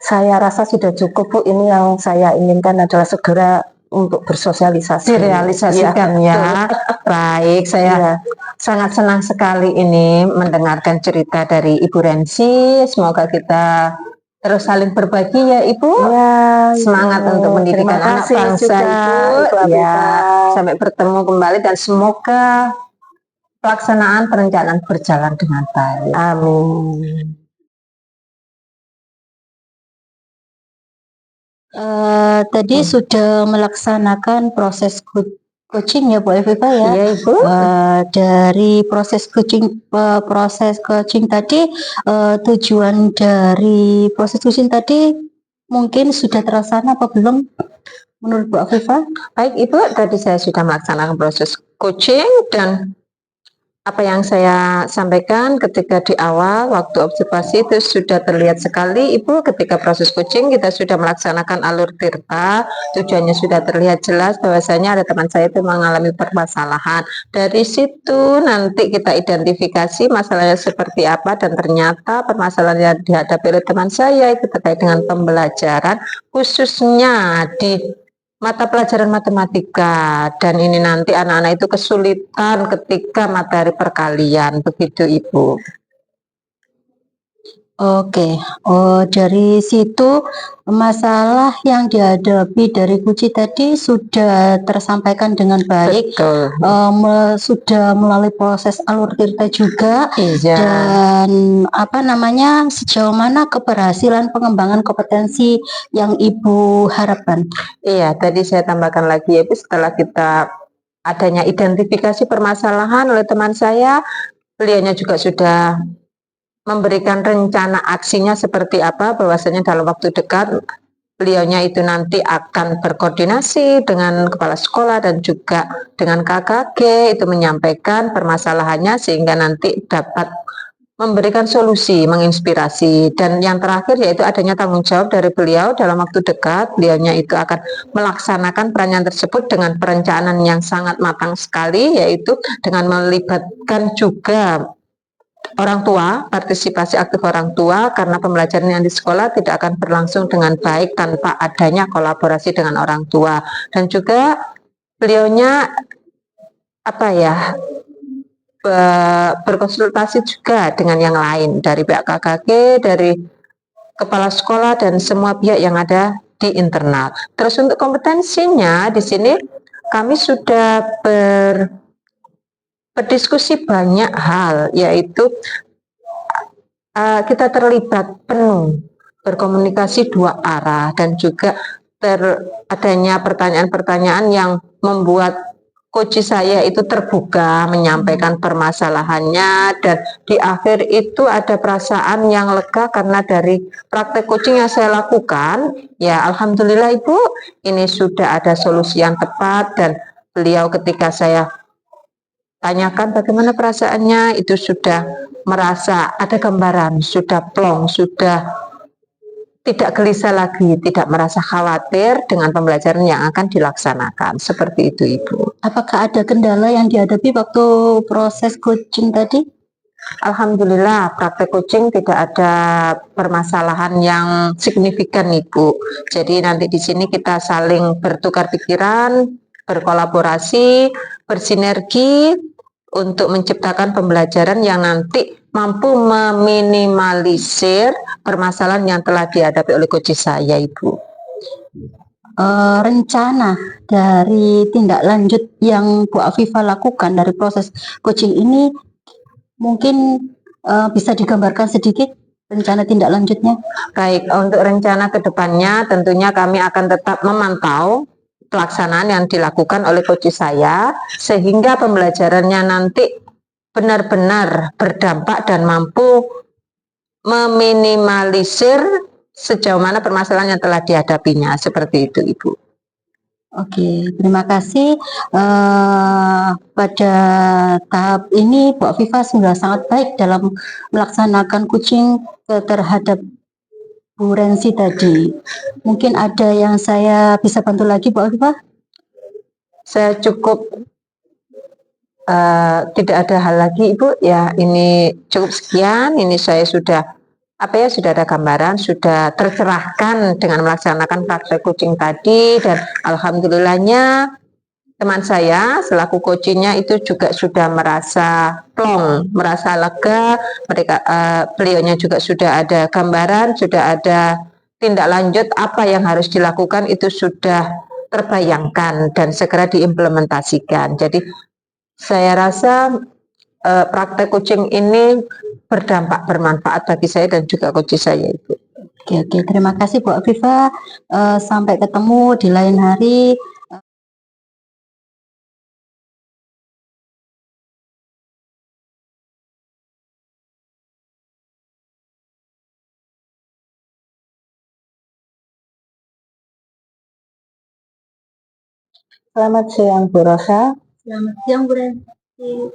S1: Saya rasa sudah cukup Bu, ini yang saya inginkan adalah segera untuk bersosialisasi.
S4: Direalisasikan ya. Baik, saya sangat senang sekali ini mendengarkan cerita dari Ibu Rensi. Semoga kita terus saling berbagi ya Ibu.
S1: Ya,
S4: semangat untuk mendidikan anak bangsa Ibu. Ya, sampai bertemu kembali dan semoga pelaksanaan perencanaan berjalan dengan baik.
S1: Amin.
S2: Tadi sudah melaksanakan proses coaching ya Bu Eviva ya.
S4: Iya Ibu.
S2: Dari proses coaching tadi, tujuan dari proses coaching tadi mungkin sudah terlaksana apa belum menurut Bu Eviva?
S4: Baik Ibu, tadi saya sudah melaksanakan proses coaching dan apa yang saya sampaikan ketika di awal waktu observasi itu sudah terlihat sekali Ibu, ketika proses coaching kita sudah melaksanakan alur tirta, tujuannya sudah terlihat jelas bahwasanya ada teman saya itu mengalami permasalahan. Dari situ nanti kita identifikasi masalahnya seperti apa, dan ternyata permasalahan yang dihadapi oleh teman saya itu terkait dengan pembelajaran khususnya di mata pelajaran matematika, dan ini nanti anak-anak itu kesulitan ketika materi perkalian, begitu Ibu.
S2: Oke, dari situ masalah yang dihadapi dari Kuci tadi sudah tersampaikan dengan baik.
S4: Betul.
S2: Sudah melalui proses alur tirta juga.
S4: Iya.
S2: Dan sejauh mana keberhasilan pengembangan kompetensi yang Ibu harapkan?
S4: Iya, tadi saya tambahkan lagi ya, Ibu, setelah kita adanya identifikasi permasalahan oleh teman saya, beliaunya juga sudah memberikan rencana aksinya seperti apa, bahwasanya dalam waktu dekat beliaunya itu nanti akan berkoordinasi dengan kepala sekolah dan juga dengan KKG, itu menyampaikan permasalahannya sehingga nanti dapat memberikan solusi, menginspirasi. Dan yang terakhir yaitu adanya tanggung jawab dari beliau dalam waktu dekat. Beliaunya itu akan melaksanakan perannya tersebut dengan perencanaan yang sangat matang sekali, yaitu dengan melibatkan juga orang tua, partisipasi aktif orang tua, karena pembelajaran yang di sekolah tidak akan berlangsung dengan baik tanpa adanya kolaborasi dengan orang tua. Dan juga beliaunya berkonsultasi juga dengan yang lain dari pihak KKG, dari kepala sekolah dan semua pihak yang ada di internal. Terus untuk kompetensinya di sini kami sudah berdiskusi banyak hal, yaitu kita terlibat penuh berkomunikasi dua arah, dan juga adanya pertanyaan-pertanyaan yang membuat coach saya itu terbuka menyampaikan permasalahannya, dan di akhir itu ada perasaan yang lega karena dari praktek coaching yang saya lakukan, ya alhamdulillah Ibu, ini sudah ada solusi yang tepat, dan beliau ketika saya tanyakan bagaimana perasaannya, itu sudah merasa ada gambaran, sudah plong, sudah tidak gelisah lagi, tidak merasa khawatir dengan pembelajaran yang akan dilaksanakan. Seperti itu Ibu.
S2: Apakah ada kendala yang dihadapi waktu proses coaching tadi?
S4: Alhamdulillah, praktek coaching tidak ada permasalahan yang signifikan Ibu. Jadi nanti di sini kita saling bertukar pikiran, berkolaborasi, bersinergi untuk menciptakan pembelajaran yang nanti mampu meminimalisir permasalahan yang telah dihadapi oleh coach saya Ibu.
S2: Rencana dari tindak lanjut yang Bu Afifah lakukan dari proses coaching ini mungkin bisa digambarkan sedikit rencana tindak lanjutnya?
S4: Baik, untuk rencana ke depannya tentunya kami akan tetap memantau pelaksanaan yang dilakukan oleh coach saya, sehingga pembelajarannya nanti benar-benar berdampak dan mampu meminimalisir sejauh mana permasalahan yang telah dihadapinya. Seperti itu Ibu.
S2: Oke, terima kasih. Pada tahap ini Bu Afifah sudah sangat baik dalam melaksanakan coaching terhadap Bu Rensi tadi. Mungkin ada yang saya bisa bantu lagi Bu Afifah?
S4: Saya cukup tidak ada hal lagi Ibu, ya ini cukup sekian. Ini saya sudah sudah ada gambaran, sudah tercerahkan dengan melaksanakan praktek coaching tadi, dan alhamdulillahnya teman saya selaku coachingnya itu juga sudah merasa plong, merasa lega. Beliaunya juga sudah ada gambaran, sudah ada tindak lanjut apa yang harus dilakukan, itu sudah terbayangkan dan segera diimplementasikan. Jadi saya rasa praktek coaching ini berdampak, bermanfaat bagi saya dan juga coach saya Ibu.
S2: Oke, terima kasih Bu Afifah. Sampai ketemu di lain hari.
S1: Selamat siang Bu Rosa.
S2: Selamat siang Bu Rensi.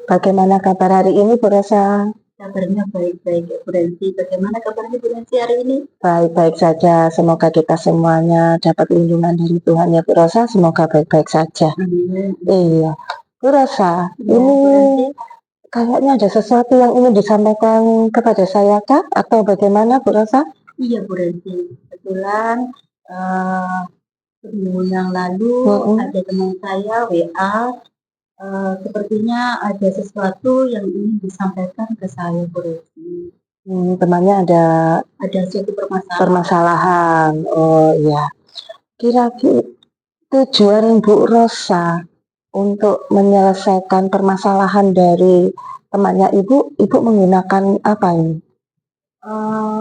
S1: Bagaimana kabar hari ini Bu Rosa?
S2: Kabarnya baik-baik ya Bu Rensi. Bagaimana kabarnya Bu Rensi hari ini?
S1: Baik-baik saja. Semoga kita semuanya dapat lindungan dari Tuhan ya Bu Rosa. Semoga baik-baik saja.
S2: Amin.
S1: Iya, Bu Rosa,
S2: Ya,
S1: ini
S2: Bu Rensi.
S1: kayaknya ada sesuatu yang ingin disampaikan kepada saya kah? Atau bagaimana Bu Rosa?
S2: Iya Bu Rensi. Kebetulan seminggu yang lalu ada teman saya WA. Sepertinya ada sesuatu yang ingin disampaikan ke saya Bu Rensi.
S1: Temannya
S2: Ada suatu permasalahan.
S1: permasalahan. Oh iya. Kira-kira tujuan Bu Rosa untuk menyelesaikan permasalahan dari temannya Ibu menggunakan apa ini?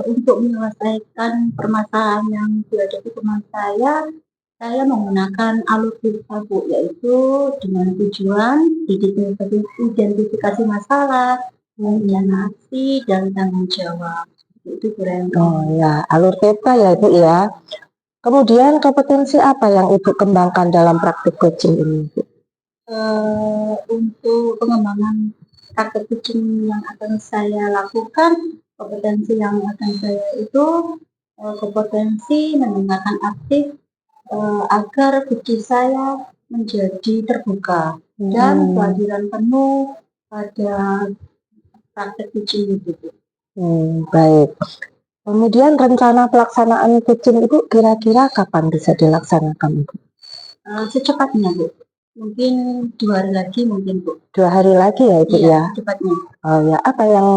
S2: Untuk menyelesaikan permasalahan yang dihadapi teman saya menggunakan alur filsafat Bu, yaitu dengan tujuan identifikasi masalah, kemudian aksi dan tanggung jawab. Itu keren.
S1: Oh ya, alur theta ya Ibu ya. Kemudian kompetensi apa yang Ibu kembangkan dalam praktik coaching ini?
S2: Untuk pengembangan praktek coaching yang akan saya lakukan, kompetensi yang akan saya itu kompetensi mendengarkan aktif agar coaching saya menjadi terbuka dan kehadiran penuh pada praktek coaching itu.
S1: Baik. Kemudian rencana pelaksanaan coaching Ibu kira-kira kapan bisa dilaksanakan Ibu?
S2: Secepatnya Bu, mungkin 2 hari lagi mungkin Bu.
S1: 2 hari lagi ya Ibu ya?
S2: Secepatnya.
S1: Oh ya, apa yang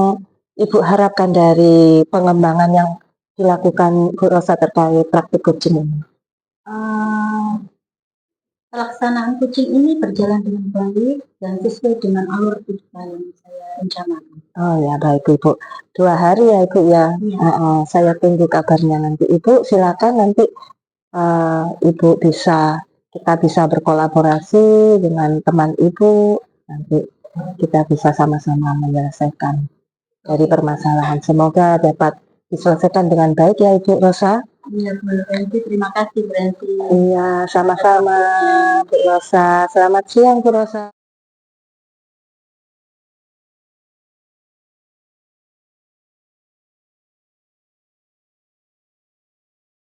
S1: Ibu harapkan dari pengembangan yang dilakukan Bu Rosa terkait praktik coaching ini?
S2: Pelaksanaan coaching ini berjalan dengan baik dan sesuai dengan alur kehidupan yang saya rencanakan.
S1: Oh ya, baik Ibu. 2 hari ya Ibu ya? Saya tunggu kabarnya nanti Ibu. Silakan nanti Ibu kita bisa berkolaborasi dengan teman Ibu. Nanti kita bisa sama-sama menyelesaikan dari permasalahan. Semoga dapat diselesaikan dengan baik ya Ibu Rosa.
S2: Iya Bu Rensi, terima kasih Bu Rensi.
S1: Iya, sama-sama Bu Rosa. Selamat siang Bu Rosa.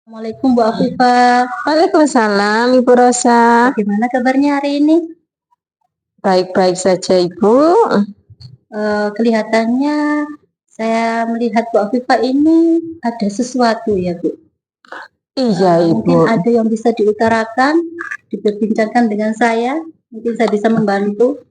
S2: Assalamualaikum Bu Afifah.
S4: Waalaikumsalam Ibu Rosa.
S2: Bagaimana kabarnya hari ini?
S4: Baik-baik saja Ibu.
S2: Kelihatannya saya melihat Bu Afifah ini ada sesuatu ya Bu.
S4: Iya Ibu.
S2: Mungkin ada yang bisa diutarakan, diperbincangkan dengan saya. Mungkin saya bisa membantu.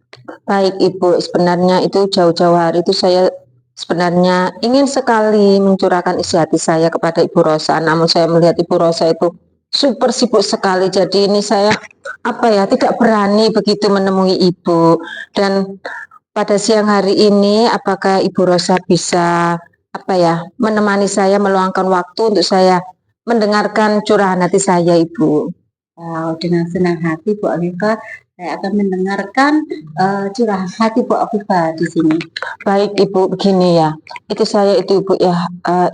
S4: Baik Ibu, sebenarnya itu jauh-jauh hari itu saya sebenarnya ingin sekali mencurahkan isi hati saya kepada Ibu Rosa. Namun saya melihat Ibu Rosa itu super sibuk sekali. Jadi ini saya tidak berani begitu menemui Ibu. Dan pada siang hari ini apakah Ibu Rosa bisa menemani saya, meluangkan waktu untuk saya mendengarkan curahan hati saya Ibu?
S2: Dengan senang hati Bu Afifah, saya akan mendengarkan curahan hati Bu Afifah di sini.
S4: Baik Ibu, begini ya. Saya Ibu ya,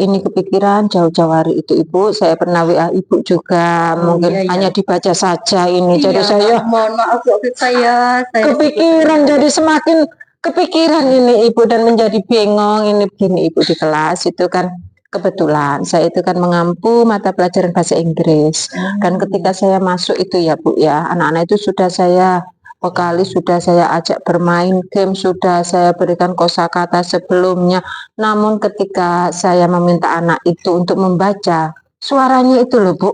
S4: ini kepikiran jauh-jauh hari itu Ibu. Saya pernah WA Ibu juga, mungkin hanya dibaca saja ini. Jadi saya
S2: mohon maaf Bu Afifah ya. Saya
S4: kepikiran, jadi semakin kepikiran ini Ibu dan menjadi bingung ini begini Ibu di kelas itu kan. Kebetulan saya itu kan mengampu mata pelajaran bahasa Inggris dan ketika saya masuk itu ya Bu ya, anak-anak itu sudah saya bekali, sudah saya ajak bermain game, sudah saya berikan kosakata sebelumnya. Namun ketika saya meminta anak itu untuk membaca, suaranya itu loh Bu,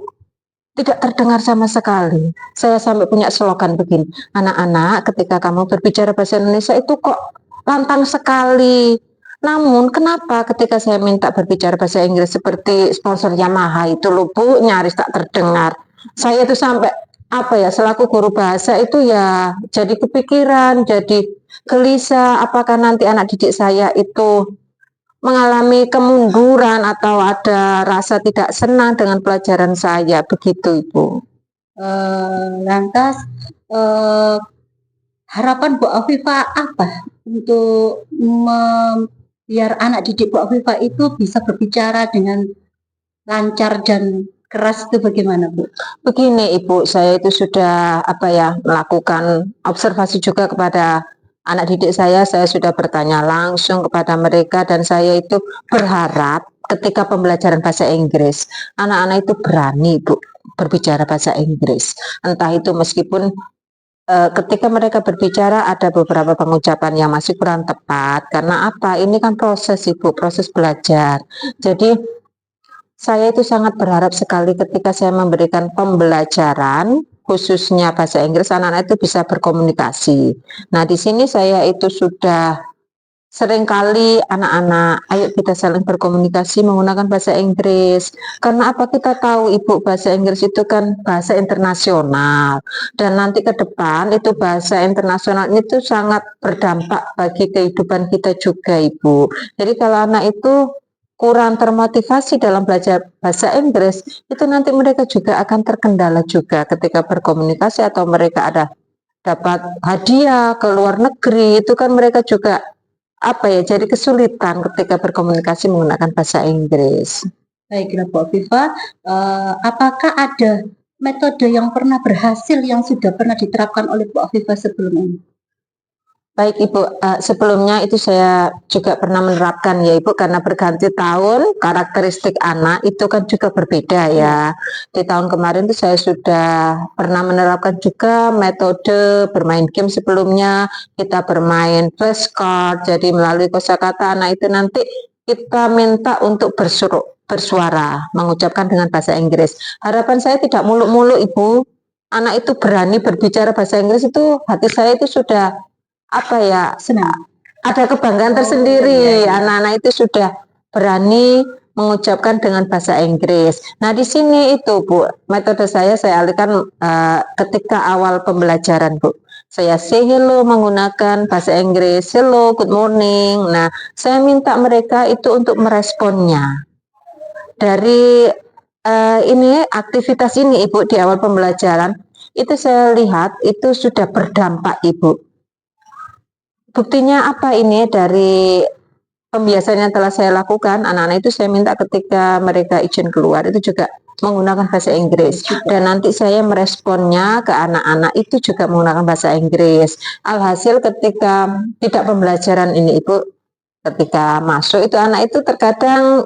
S4: tidak terdengar sama sekali. Saya sampai punya slogan begini, anak-anak ketika kamu berbicara bahasa Indonesia itu kok lantang sekali. Namun kenapa ketika saya minta berbicara bahasa Inggris seperti sponsor Yamaha itu loh Bu, nyaris tak terdengar. Saya itu sampai selaku guru bahasa itu ya jadi kepikiran, jadi gelisah apakah nanti anak didik saya itu mengalami kemunduran atau ada rasa tidak senang dengan pelajaran saya, begitu Ibu.
S2: Lantas harapan Bu Afifah apa untuk biar anak didik Bu Afifah itu bisa berbicara dengan lancar dan keras itu bagaimana Bu?
S4: Begini Ibu, saya itu sudah melakukan observasi juga kepada anak didik saya sudah bertanya langsung kepada mereka, dan saya itu berharap ketika pembelajaran bahasa Inggris, anak-anak itu berani Bu berbicara bahasa Inggris. Entah itu meskipun ketika mereka berbicara ada beberapa pengucapan yang masih kurang tepat, karena apa? Ini kan proses Ibu, proses belajar. Jadi saya itu sangat berharap sekali ketika saya memberikan pembelajaran khususnya bahasa Inggris, anak-anak itu bisa berkomunikasi. Nah, di sini saya itu sudah seringkali anak-anak, ayo kita saling berkomunikasi menggunakan bahasa Inggris. Karena apa, kita tahu Ibu, bahasa Inggris itu kan bahasa internasional. Dan nanti ke depan itu bahasa internasional itu sangat berdampak bagi kehidupan kita juga Ibu. Jadi kalau anak itu kurang termotivasi dalam belajar bahasa Inggris, itu nanti mereka juga akan terkendala juga ketika berkomunikasi, atau mereka dapat hadiah ke luar negeri, itu kan mereka juga jadi kesulitan ketika berkomunikasi menggunakan bahasa Inggris.
S2: Baiklah Bu Afifah, apakah ada metode yang pernah berhasil yang sudah pernah diterapkan oleh Bu Afifah sebelum ini?
S4: Baik Ibu, sebelumnya itu saya juga pernah menerapkan ya Ibu, karena berganti tahun karakteristik anak itu kan juga berbeda ya. Di tahun kemarin itu saya sudah pernah menerapkan juga metode bermain game. Sebelumnya kita bermain flashcard, jadi melalui kosakata anak itu nanti kita minta untuk bersuara, mengucapkan dengan bahasa Inggris. Harapan saya tidak muluk-muluk Ibu, anak itu berani berbicara bahasa Inggris, itu hati saya itu sudah
S2: Senang.
S4: ada kebanggaan tersendiri. Anak-anak itu sudah berani mengucapkan dengan bahasa Inggris. Nah, di sini itu Bu, metode saya alihkan ketika awal pembelajaran Bu. Saya say hello menggunakan bahasa Inggris, hello, good morning. Nah, saya minta mereka itu untuk meresponnya. Dari aktivitas ini Ibu di awal pembelajaran, itu saya lihat itu sudah berdampak Ibu. Buktinya apa ini? Dari pembiasaan yang telah saya lakukan, anak-anak itu saya minta ketika mereka izin keluar itu juga menggunakan bahasa Inggris, dan nanti saya meresponnya ke anak-anak itu juga menggunakan bahasa Inggris. Alhasil ketika tidak pembelajaran ini Ibu, ketika masuk itu anak itu terkadang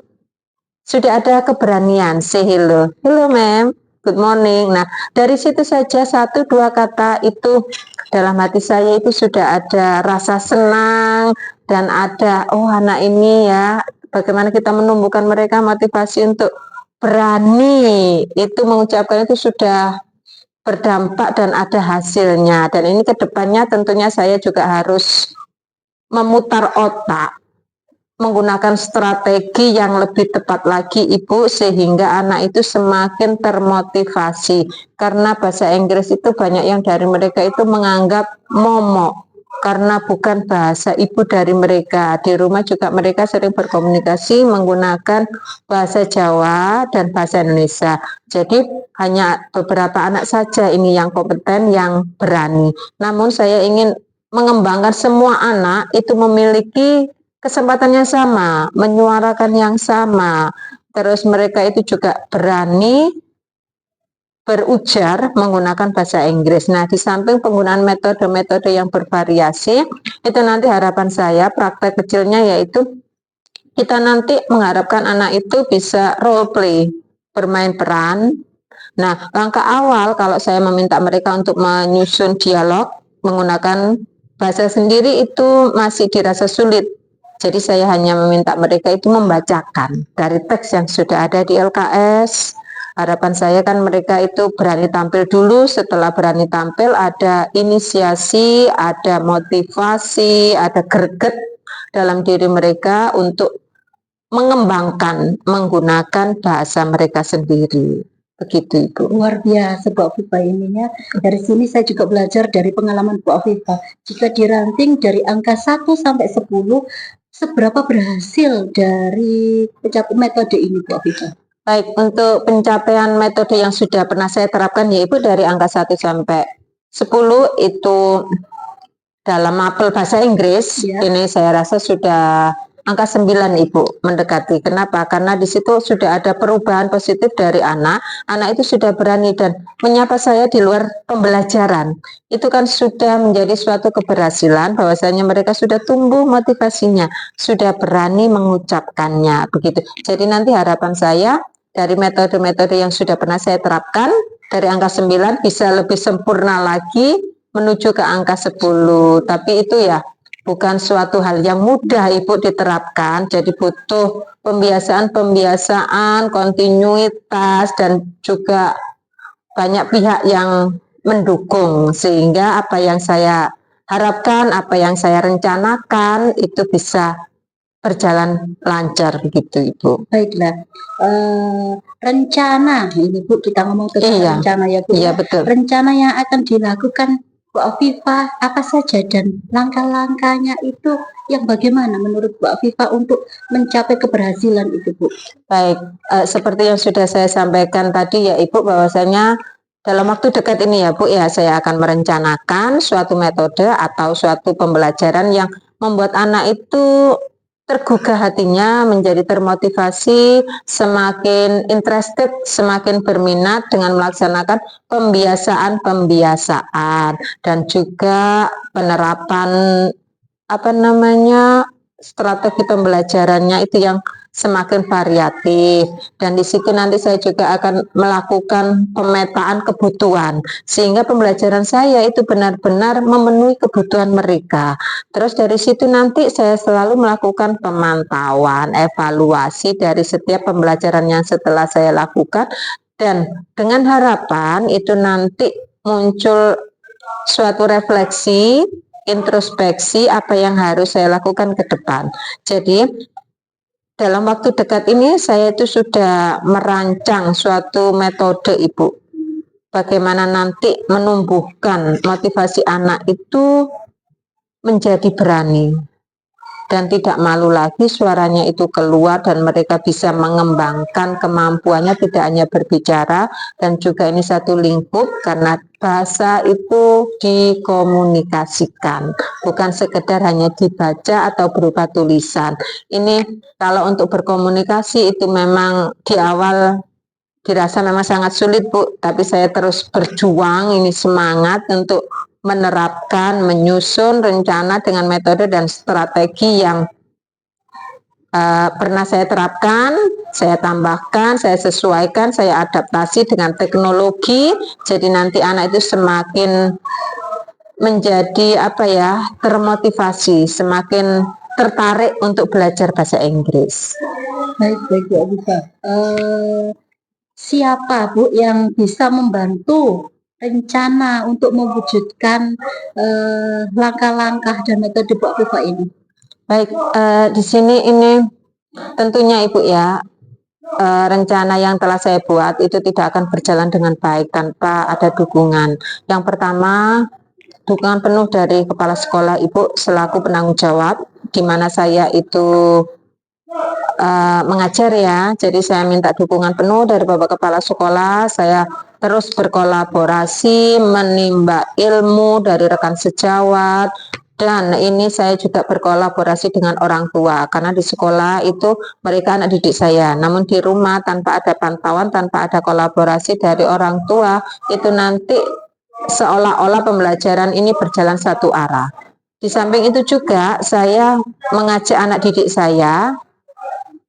S4: sudah ada keberanian say hello, hello ma'am, good morning. Nah, dari situ saja 1-2 kata itu dalam hati saya itu sudah ada rasa senang, dan ada anak ini ya, bagaimana kita menumbuhkan mereka motivasi untuk berani itu mengucapkan, itu sudah berdampak dan ada hasilnya. Dan ini kedepannya tentunya saya juga harus memutar otak, menggunakan strategi yang lebih tepat lagi Ibu, sehingga anak itu semakin termotivasi. Karena bahasa Inggris itu banyak yang dari mereka itu menganggap momok, karena bukan bahasa ibu dari mereka. Di rumah juga mereka sering berkomunikasi menggunakan bahasa Jawa dan bahasa Indonesia. Jadi hanya beberapa anak saja ini yang kompeten, yang berani. Namun saya ingin mengembangkan semua anak itu memiliki kesempatan yang sama, menyuarakan yang sama. Terus mereka itu juga berani berujar menggunakan bahasa Inggris. Nah, di samping penggunaan metode-metode yang bervariasi, itu nanti harapan saya praktek kecilnya yaitu kita nanti mengharapkan anak itu bisa role play, bermain peran. Nah, langkah awal kalau saya meminta mereka untuk menyusun dialog menggunakan bahasa sendiri itu masih dirasa sulit. Jadi saya hanya meminta mereka itu membacakan dari teks yang sudah ada di LKS. Harapan saya kan mereka itu berani tampil dulu, setelah berani tampil ada inisiasi, ada motivasi, ada greget dalam diri mereka untuk mengembangkan menggunakan bahasa mereka sendiri. Begitu Ibu.
S2: Luar biasa Bu Afifah ini ya. Dari sini saya juga belajar dari pengalaman Bu Afifah. Jika diranting dari angka 1 sampai 10, seberapa berhasil dari metode ini Bu Afifah?
S4: Baik, untuk pencapaian metode yang sudah pernah saya terapkan yaitu dari angka 1 sampai 10 itu dalam mapel bahasa Inggris, ini saya rasa sudah angka 9 Ibu mendekati. Kenapa? Karena di situ sudah ada perubahan positif dari anak. Anak itu sudah berani dan menyapa saya di luar pembelajaran. Itu kan sudah menjadi suatu keberhasilan bahwasanya mereka sudah tumbuh motivasinya, sudah berani mengucapkannya begitu. Jadi nanti harapan saya dari metode-metode yang sudah pernah saya terapkan dari angka 9 bisa lebih sempurna lagi menuju ke angka 10. Tapi itu ya bukan suatu hal yang mudah Ibu diterapkan, jadi butuh pembiasaan, kontinuitas, dan juga banyak pihak yang mendukung, sehingga apa yang saya harapkan, apa yang saya rencanakan itu bisa berjalan lancar begitu Ibu.
S2: Baiklah, rencana ini Bu, kita ngomong tentang
S4: Iya.
S2: rencana ya Bu.
S4: Iya betul.
S2: Rencana yang akan dilakukan Bu Afifah apa saja dan langkah-langkahnya itu yang bagaimana menurut Bu Afifah untuk mencapai keberhasilan itu Bu?
S4: Baik, seperti yang sudah saya sampaikan tadi ya Ibu, bahwasanya dalam waktu dekat ini ya Bu ya, saya akan merencanakan suatu metode atau suatu pembelajaran yang membuat anak itu tergugah hatinya, menjadi termotivasi, semakin interested, semakin berminat dengan melaksanakan pembiasaan dan juga penerapan strategi pembelajarannya itu yang semakin variatif, dan di situ nanti saya juga akan melakukan pemetaan kebutuhan sehingga pembelajaran saya itu benar-benar memenuhi kebutuhan mereka. Terus dari situ nanti saya selalu melakukan pemantauan, evaluasi dari setiap pembelajaran yang setelah saya lakukan, dan dengan harapan itu nanti muncul suatu refleksi, introspeksi apa yang harus saya lakukan ke depan. Jadi dalam waktu dekat ini saya itu sudah merancang suatu metode Ibu, bagaimana nanti menumbuhkan motivasi anak itu menjadi berani dan tidak malu lagi suaranya itu keluar, dan mereka bisa mengembangkan kemampuannya tidak hanya berbicara, dan juga ini satu lingkup karena bahasa itu dikomunikasikan, bukan sekedar hanya dibaca atau berupa tulisan. Ini kalau untuk berkomunikasi itu memang di awal dirasa memang sangat sulit Bu, tapi saya terus berjuang, ini semangat untuk menerapkan, menyusun rencana dengan metode dan strategi yang pernah saya terapkan, saya tambahkan, saya sesuaikan, saya adaptasi dengan teknologi. Jadi nanti anak itu semakin menjadi termotivasi, semakin tertarik untuk belajar bahasa Inggris.
S2: Baik Bu Afifah. Siapa Bu yang bisa membantu rencana untuk mewujudkan langkah-langkah dan metode Bu Afifah ini?
S4: Baik, di sini ini tentunya Ibu ya, rencana yang telah saya buat itu tidak akan berjalan dengan baik tanpa ada dukungan. Yang pertama, dukungan penuh dari kepala sekolah Ibu selaku penanggung jawab, di mana saya itu mengajar ya. Jadi saya minta dukungan penuh dari Bapak Kepala Sekolah. Saya terus berkolaborasi, menimba ilmu dari rekan sejawat, dan ini saya juga berkolaborasi dengan orang tua, karena di sekolah itu mereka anak didik saya, namun di rumah tanpa ada pantauan, tanpa ada kolaborasi dari orang tua, itu nanti seolah-olah pembelajaran ini berjalan satu arah. Di samping itu juga saya mengajak anak didik saya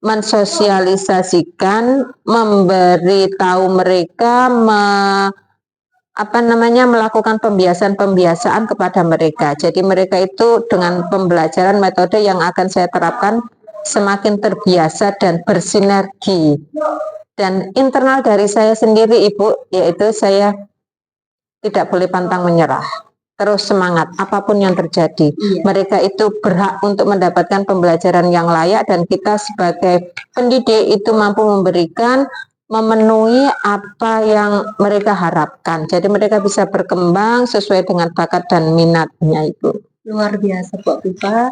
S4: mensosialisasikan, memberitahu mereka, melakukan pembiasaan kepada mereka. Jadi mereka itu dengan pembelajaran metode yang akan saya terapkan semakin terbiasa dan bersinergi. Dan internal dari saya sendiri Ibu, yaitu saya tidak boleh pantang menyerah, terus semangat apapun yang terjadi. Mereka itu berhak untuk mendapatkan pembelajaran yang layak, dan kita sebagai pendidik itu mampu memberikan, memenuhi apa yang mereka harapkan. Jadi mereka bisa berkembang sesuai dengan bakat dan minatnya Ibu.
S2: Luar biasa Bu Afifah.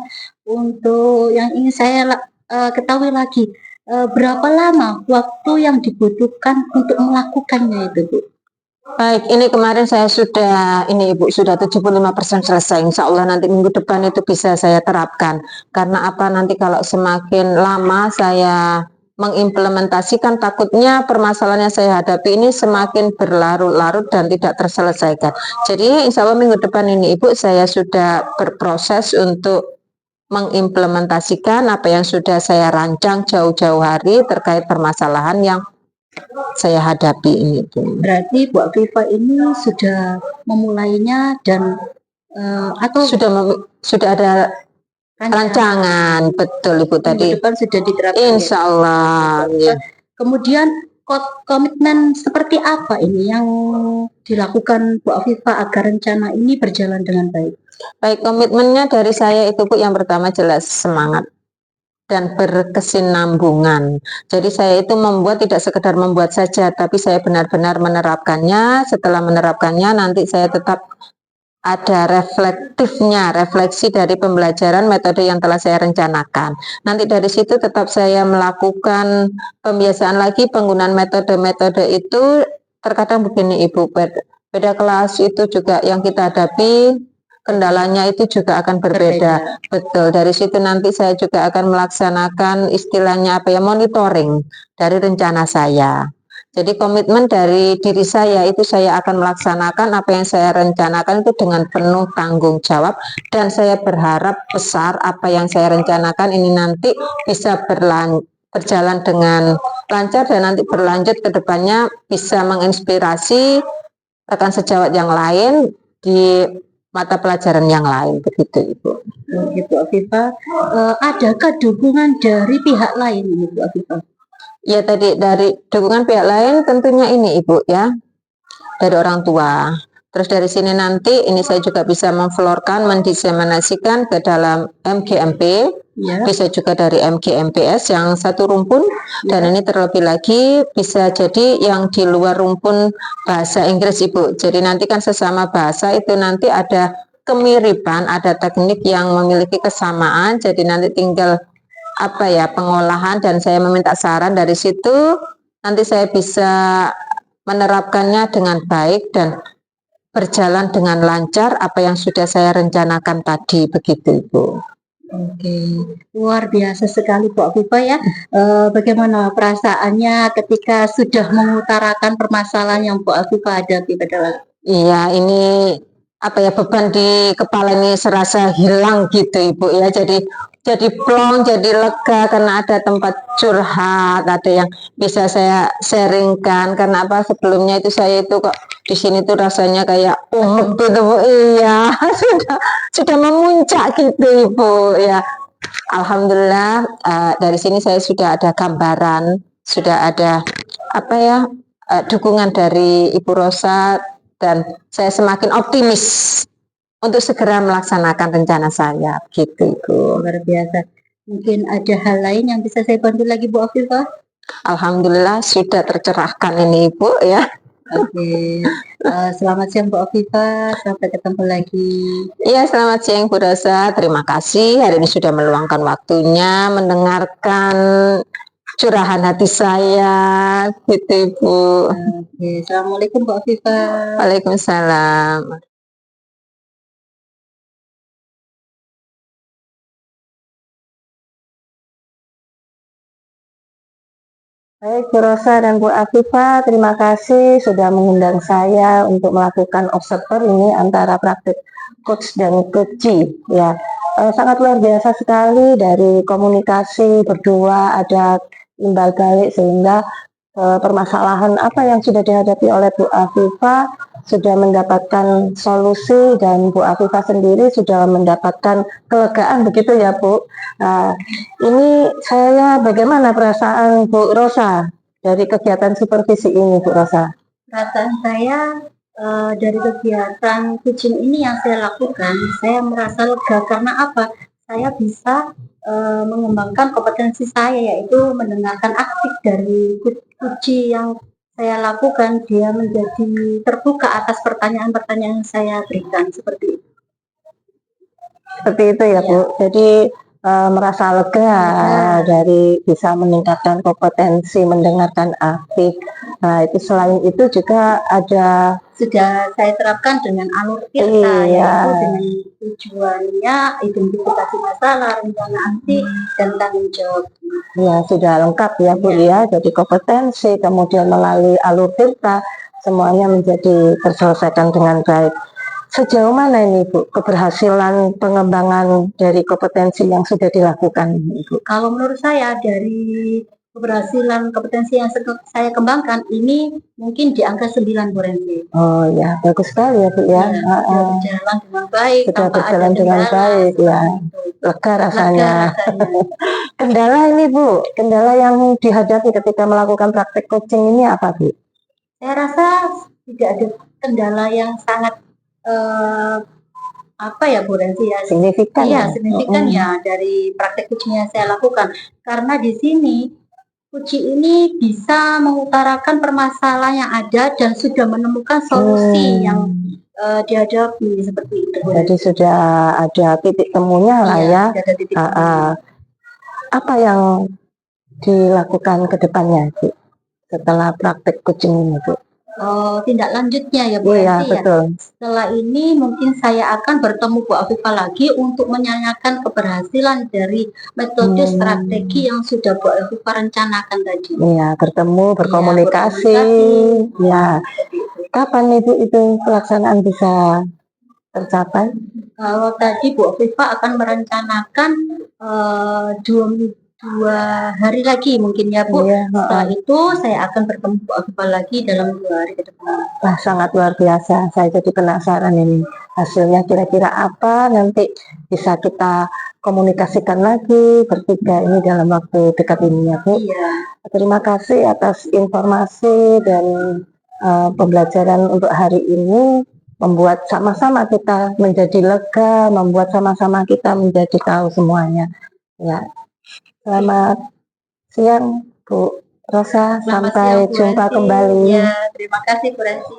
S2: Untuk yang ingin saya ketahui lagi, berapa lama waktu yang dibutuhkan untuk melakukannya itu Bu?
S4: Baik, ini kemarin saya sudah, ini Ibu sudah 75% selesai. Insya Allah nanti minggu depan itu bisa saya terapkan. Karena apa, nanti kalau semakin lama saya mengimplementasikan, takutnya permasalahan yang saya hadapi ini semakin berlarut-larut dan tidak terselesaikan. Jadi insya Allah minggu depan ini Ibu saya sudah berproses untuk mengimplementasikan apa yang sudah saya rancang jauh-jauh hari terkait permasalahan yang saya hadapi ini.
S2: Berarti Bu Afifah ini sudah memulainya dan atau
S4: Sudah ada rancangan, betul Ibu tadi.
S2: minggu depan sudah diterapkan.
S4: Insya Allah. Ya.
S2: Kemudian komitmen seperti apa ini yang dilakukan Bu Afifah agar rencana ini berjalan dengan baik?
S4: Baik, komitmennya dari saya itu Bu, yang pertama jelas semangat dan berkesinambungan. Jadi saya itu membuat tidak sekedar membuat saja, tapi saya benar-benar menerapkannya. Setelah menerapkannya nanti saya tetap ada reflektifnya, refleksi dari pembelajaran metode yang telah saya rencanakan. Nanti dari situ tetap saya melakukan pembiasaan lagi penggunaan metode-metode itu. Terkadang begini Ibu, beda kelas itu juga yang kita hadapi, kendalanya itu juga akan berbeda. Betul, dari situ nanti saya juga akan melaksanakan istilahnya apa ya, monitoring dari rencana saya. Jadi komitmen dari diri saya itu saya akan melaksanakan apa yang saya rencanakan itu dengan penuh tanggung jawab, dan saya berharap besar apa yang saya rencanakan ini nanti bisa berjalan dengan lancar dan nanti berlanjut ke depannya bisa menginspirasi rekan sejawat yang lain di mata pelajaran yang lain, begitu Ibu.
S2: Oke, Bu Afifah, adakah dukungan dari pihak lain ini Bu Afifah?
S4: Ya tadi dari dukungan pihak lain tentunya ini Ibu ya, dari orang tua. Terus dari sini nanti ini saya juga bisa memflorkan, mendiseminasikan ke dalam MGMP,
S2: Ya.
S4: bisa juga dari MGMPS yang satu rumpun, dan ini terlebih lagi bisa jadi yang di luar rumpun bahasa Inggris Ibu. Jadi nanti kan sesama bahasa itu nanti ada kemiripan, ada teknik yang memiliki kesamaan, jadi nanti tinggal apa ya, pengolahan, dan saya meminta saran dari situ, nanti saya bisa menerapkannya dengan baik dan berjalan dengan lancar apa yang sudah saya rencanakan tadi, begitu Ibu.
S2: Oke, luar biasa sekali Bu Afifah ya. Bagaimana perasaannya ketika sudah mengutarakan permasalahan yang Bu Afifah hadapi pada
S4: Iya, ini apa ya, beban di kepala ini serasa hilang gitu Ibu ya. Jadi plong, jadi lega karena ada tempat curhat, ada yang bisa saya sharingkan. Karena apa, sebelumnya itu saya itu kok di sini tuh rasanya kayak gitu Bu. Iya, sudah memuncak gitu Ibu ya. Alhamdulillah dari sini saya sudah ada gambaran, sudah ada apa ya, dukungan dari Ibu Rosa, dan saya semakin optimis untuk segera melaksanakan rencana saya, gitu Ibu.
S2: luar biasa. Mungkin ada hal lain yang bisa saya bantu lagi Bu Afifah?
S4: Alhamdulillah sudah tercerahkan ini Ibu ya.
S2: Oke, selamat siang Bu Afifah, sampai ketemu lagi.
S4: Iya, selamat siang Bu Rosa, terima kasih hari ini sudah meluangkan waktunya mendengarkan curahan hati saya, gitu Ibu.
S2: Oke, assalamualaikum Bu Afifah.
S4: Waalaikumsalam.
S1: Baik, Bu Rosa dan Bu Afifah, terima kasih sudah mengundang saya untuk melakukan observer ini antara praktik coach dan coachee. Ya, sangat luar biasa sekali dari komunikasi berdua, ada imbal balik sehingga permasalahan apa yang sudah dihadapi oleh Bu Afifah sudah mendapatkan solusi, dan Bu Afifah sendiri sudah mendapatkan kelegaan, begitu ya Bu. Ini saya, bagaimana perasaan Bu Rosa dari kegiatan supervisi ini Bu Rosa?
S2: Perasaan saya dari kegiatan coaching ini yang saya lakukan, saya merasa lega karena apa? Saya bisa mengembangkan kompetensi saya, yaitu mendengarkan aktif dari coachee yang saya lakukan. Dia menjadi terbuka atas pertanyaan-pertanyaan yang saya berikan, seperti itu.
S1: Seperti itu ya Bu. Jadi merasa lega dari bisa meningkatkan kompetensi mendengarkan aktif. Nah, itu selain itu juga ada
S2: Sudah saya terapkan dengan alur tirta,
S1: Iya.
S2: yaitu dengan tujuannya, identifikasi masalah, rencana aksi, dan tanggung jawab.
S1: ya sudah lengkap ya Bu ya. Jadi kompetensi kemudian melalui alur tirta semuanya menjadi terselesaikan dengan baik. Sejauh mana ini Bu keberhasilan pengembangan dari kompetensi yang sudah dilakukan ini Bu?
S2: Kalau menurut saya dari keberhasilan kompetensi yang saya kembangkan ini mungkin di angka 9 Bu Renzi.
S1: Oh ya, bagus sekali ya Bu ya.
S2: Sudah berjalan dengan baik,
S1: Sudah
S2: tanpa
S1: berjalan
S2: ada
S1: dengan
S2: kendala,
S1: baik ya.
S2: seperti itu.
S1: Lega
S2: Lega
S1: rasanya.
S2: rasanya.
S1: Kendala ini Bu, kendala yang dihadapi ketika melakukan praktek coaching ini apa Bu?
S2: Saya rasa tidak ada kendala yang sangat apa ya Bu Renzi ya,
S1: Signifikan
S2: iya
S1: ya?
S2: signifikan ya dari praktek coaching yang saya lakukan, karena di sini coaching ini bisa mengutarakan permasalahan yang ada dan sudah menemukan solusi yang dihadapi seperti itu Bu
S1: Jadi
S2: Renzi.
S1: sudah ada titik temunya lah
S2: Iya,
S1: ya.
S2: sudah ada titik
S1: Ah,
S2: temu.
S1: ah. Apa yang dilakukan ke depannya Bu setelah praktek coaching ini Bu?
S2: Tindak lanjutnya ya Bu
S1: Iya
S2: Renzi ya.
S1: betul.
S2: Setelah ini mungkin saya akan bertemu Bu Afifah lagi untuk menanyakan keberhasilan dari metode strategi yang sudah Bu Afifah rencanakan tadi.
S1: Iya bertemu berkomunikasi.
S2: berkomunikasi.
S1: Ya kapan Ibu itu pelaksanaan bisa tercapai?
S2: Kalau tadi Bu Afifah akan merencanakan dua hari lagi mungkin ya Bu.
S1: Iya,
S2: Setelah itu saya akan bertemu Bu Afifah lagi dalam 2 hari ke depan.
S1: Wah, sangat luar biasa. Saya jadi penasaran ini. Hasilnya kira-kira apa nanti bisa kita komunikasikan lagi bertiga ini dalam waktu dekat ini ya Bu.
S2: Iya.
S1: Terima kasih atas informasi dan pembelajaran untuk hari ini. Membuat sama-sama kita menjadi lega, membuat sama-sama kita menjadi tahu semuanya. Ya, selamat siang Bu Rosa,
S2: Selamat
S1: sampai
S2: siang, Bu
S1: jumpa
S2: Renzi.
S1: kembali.
S2: Ya, terima kasih Bu Renzi.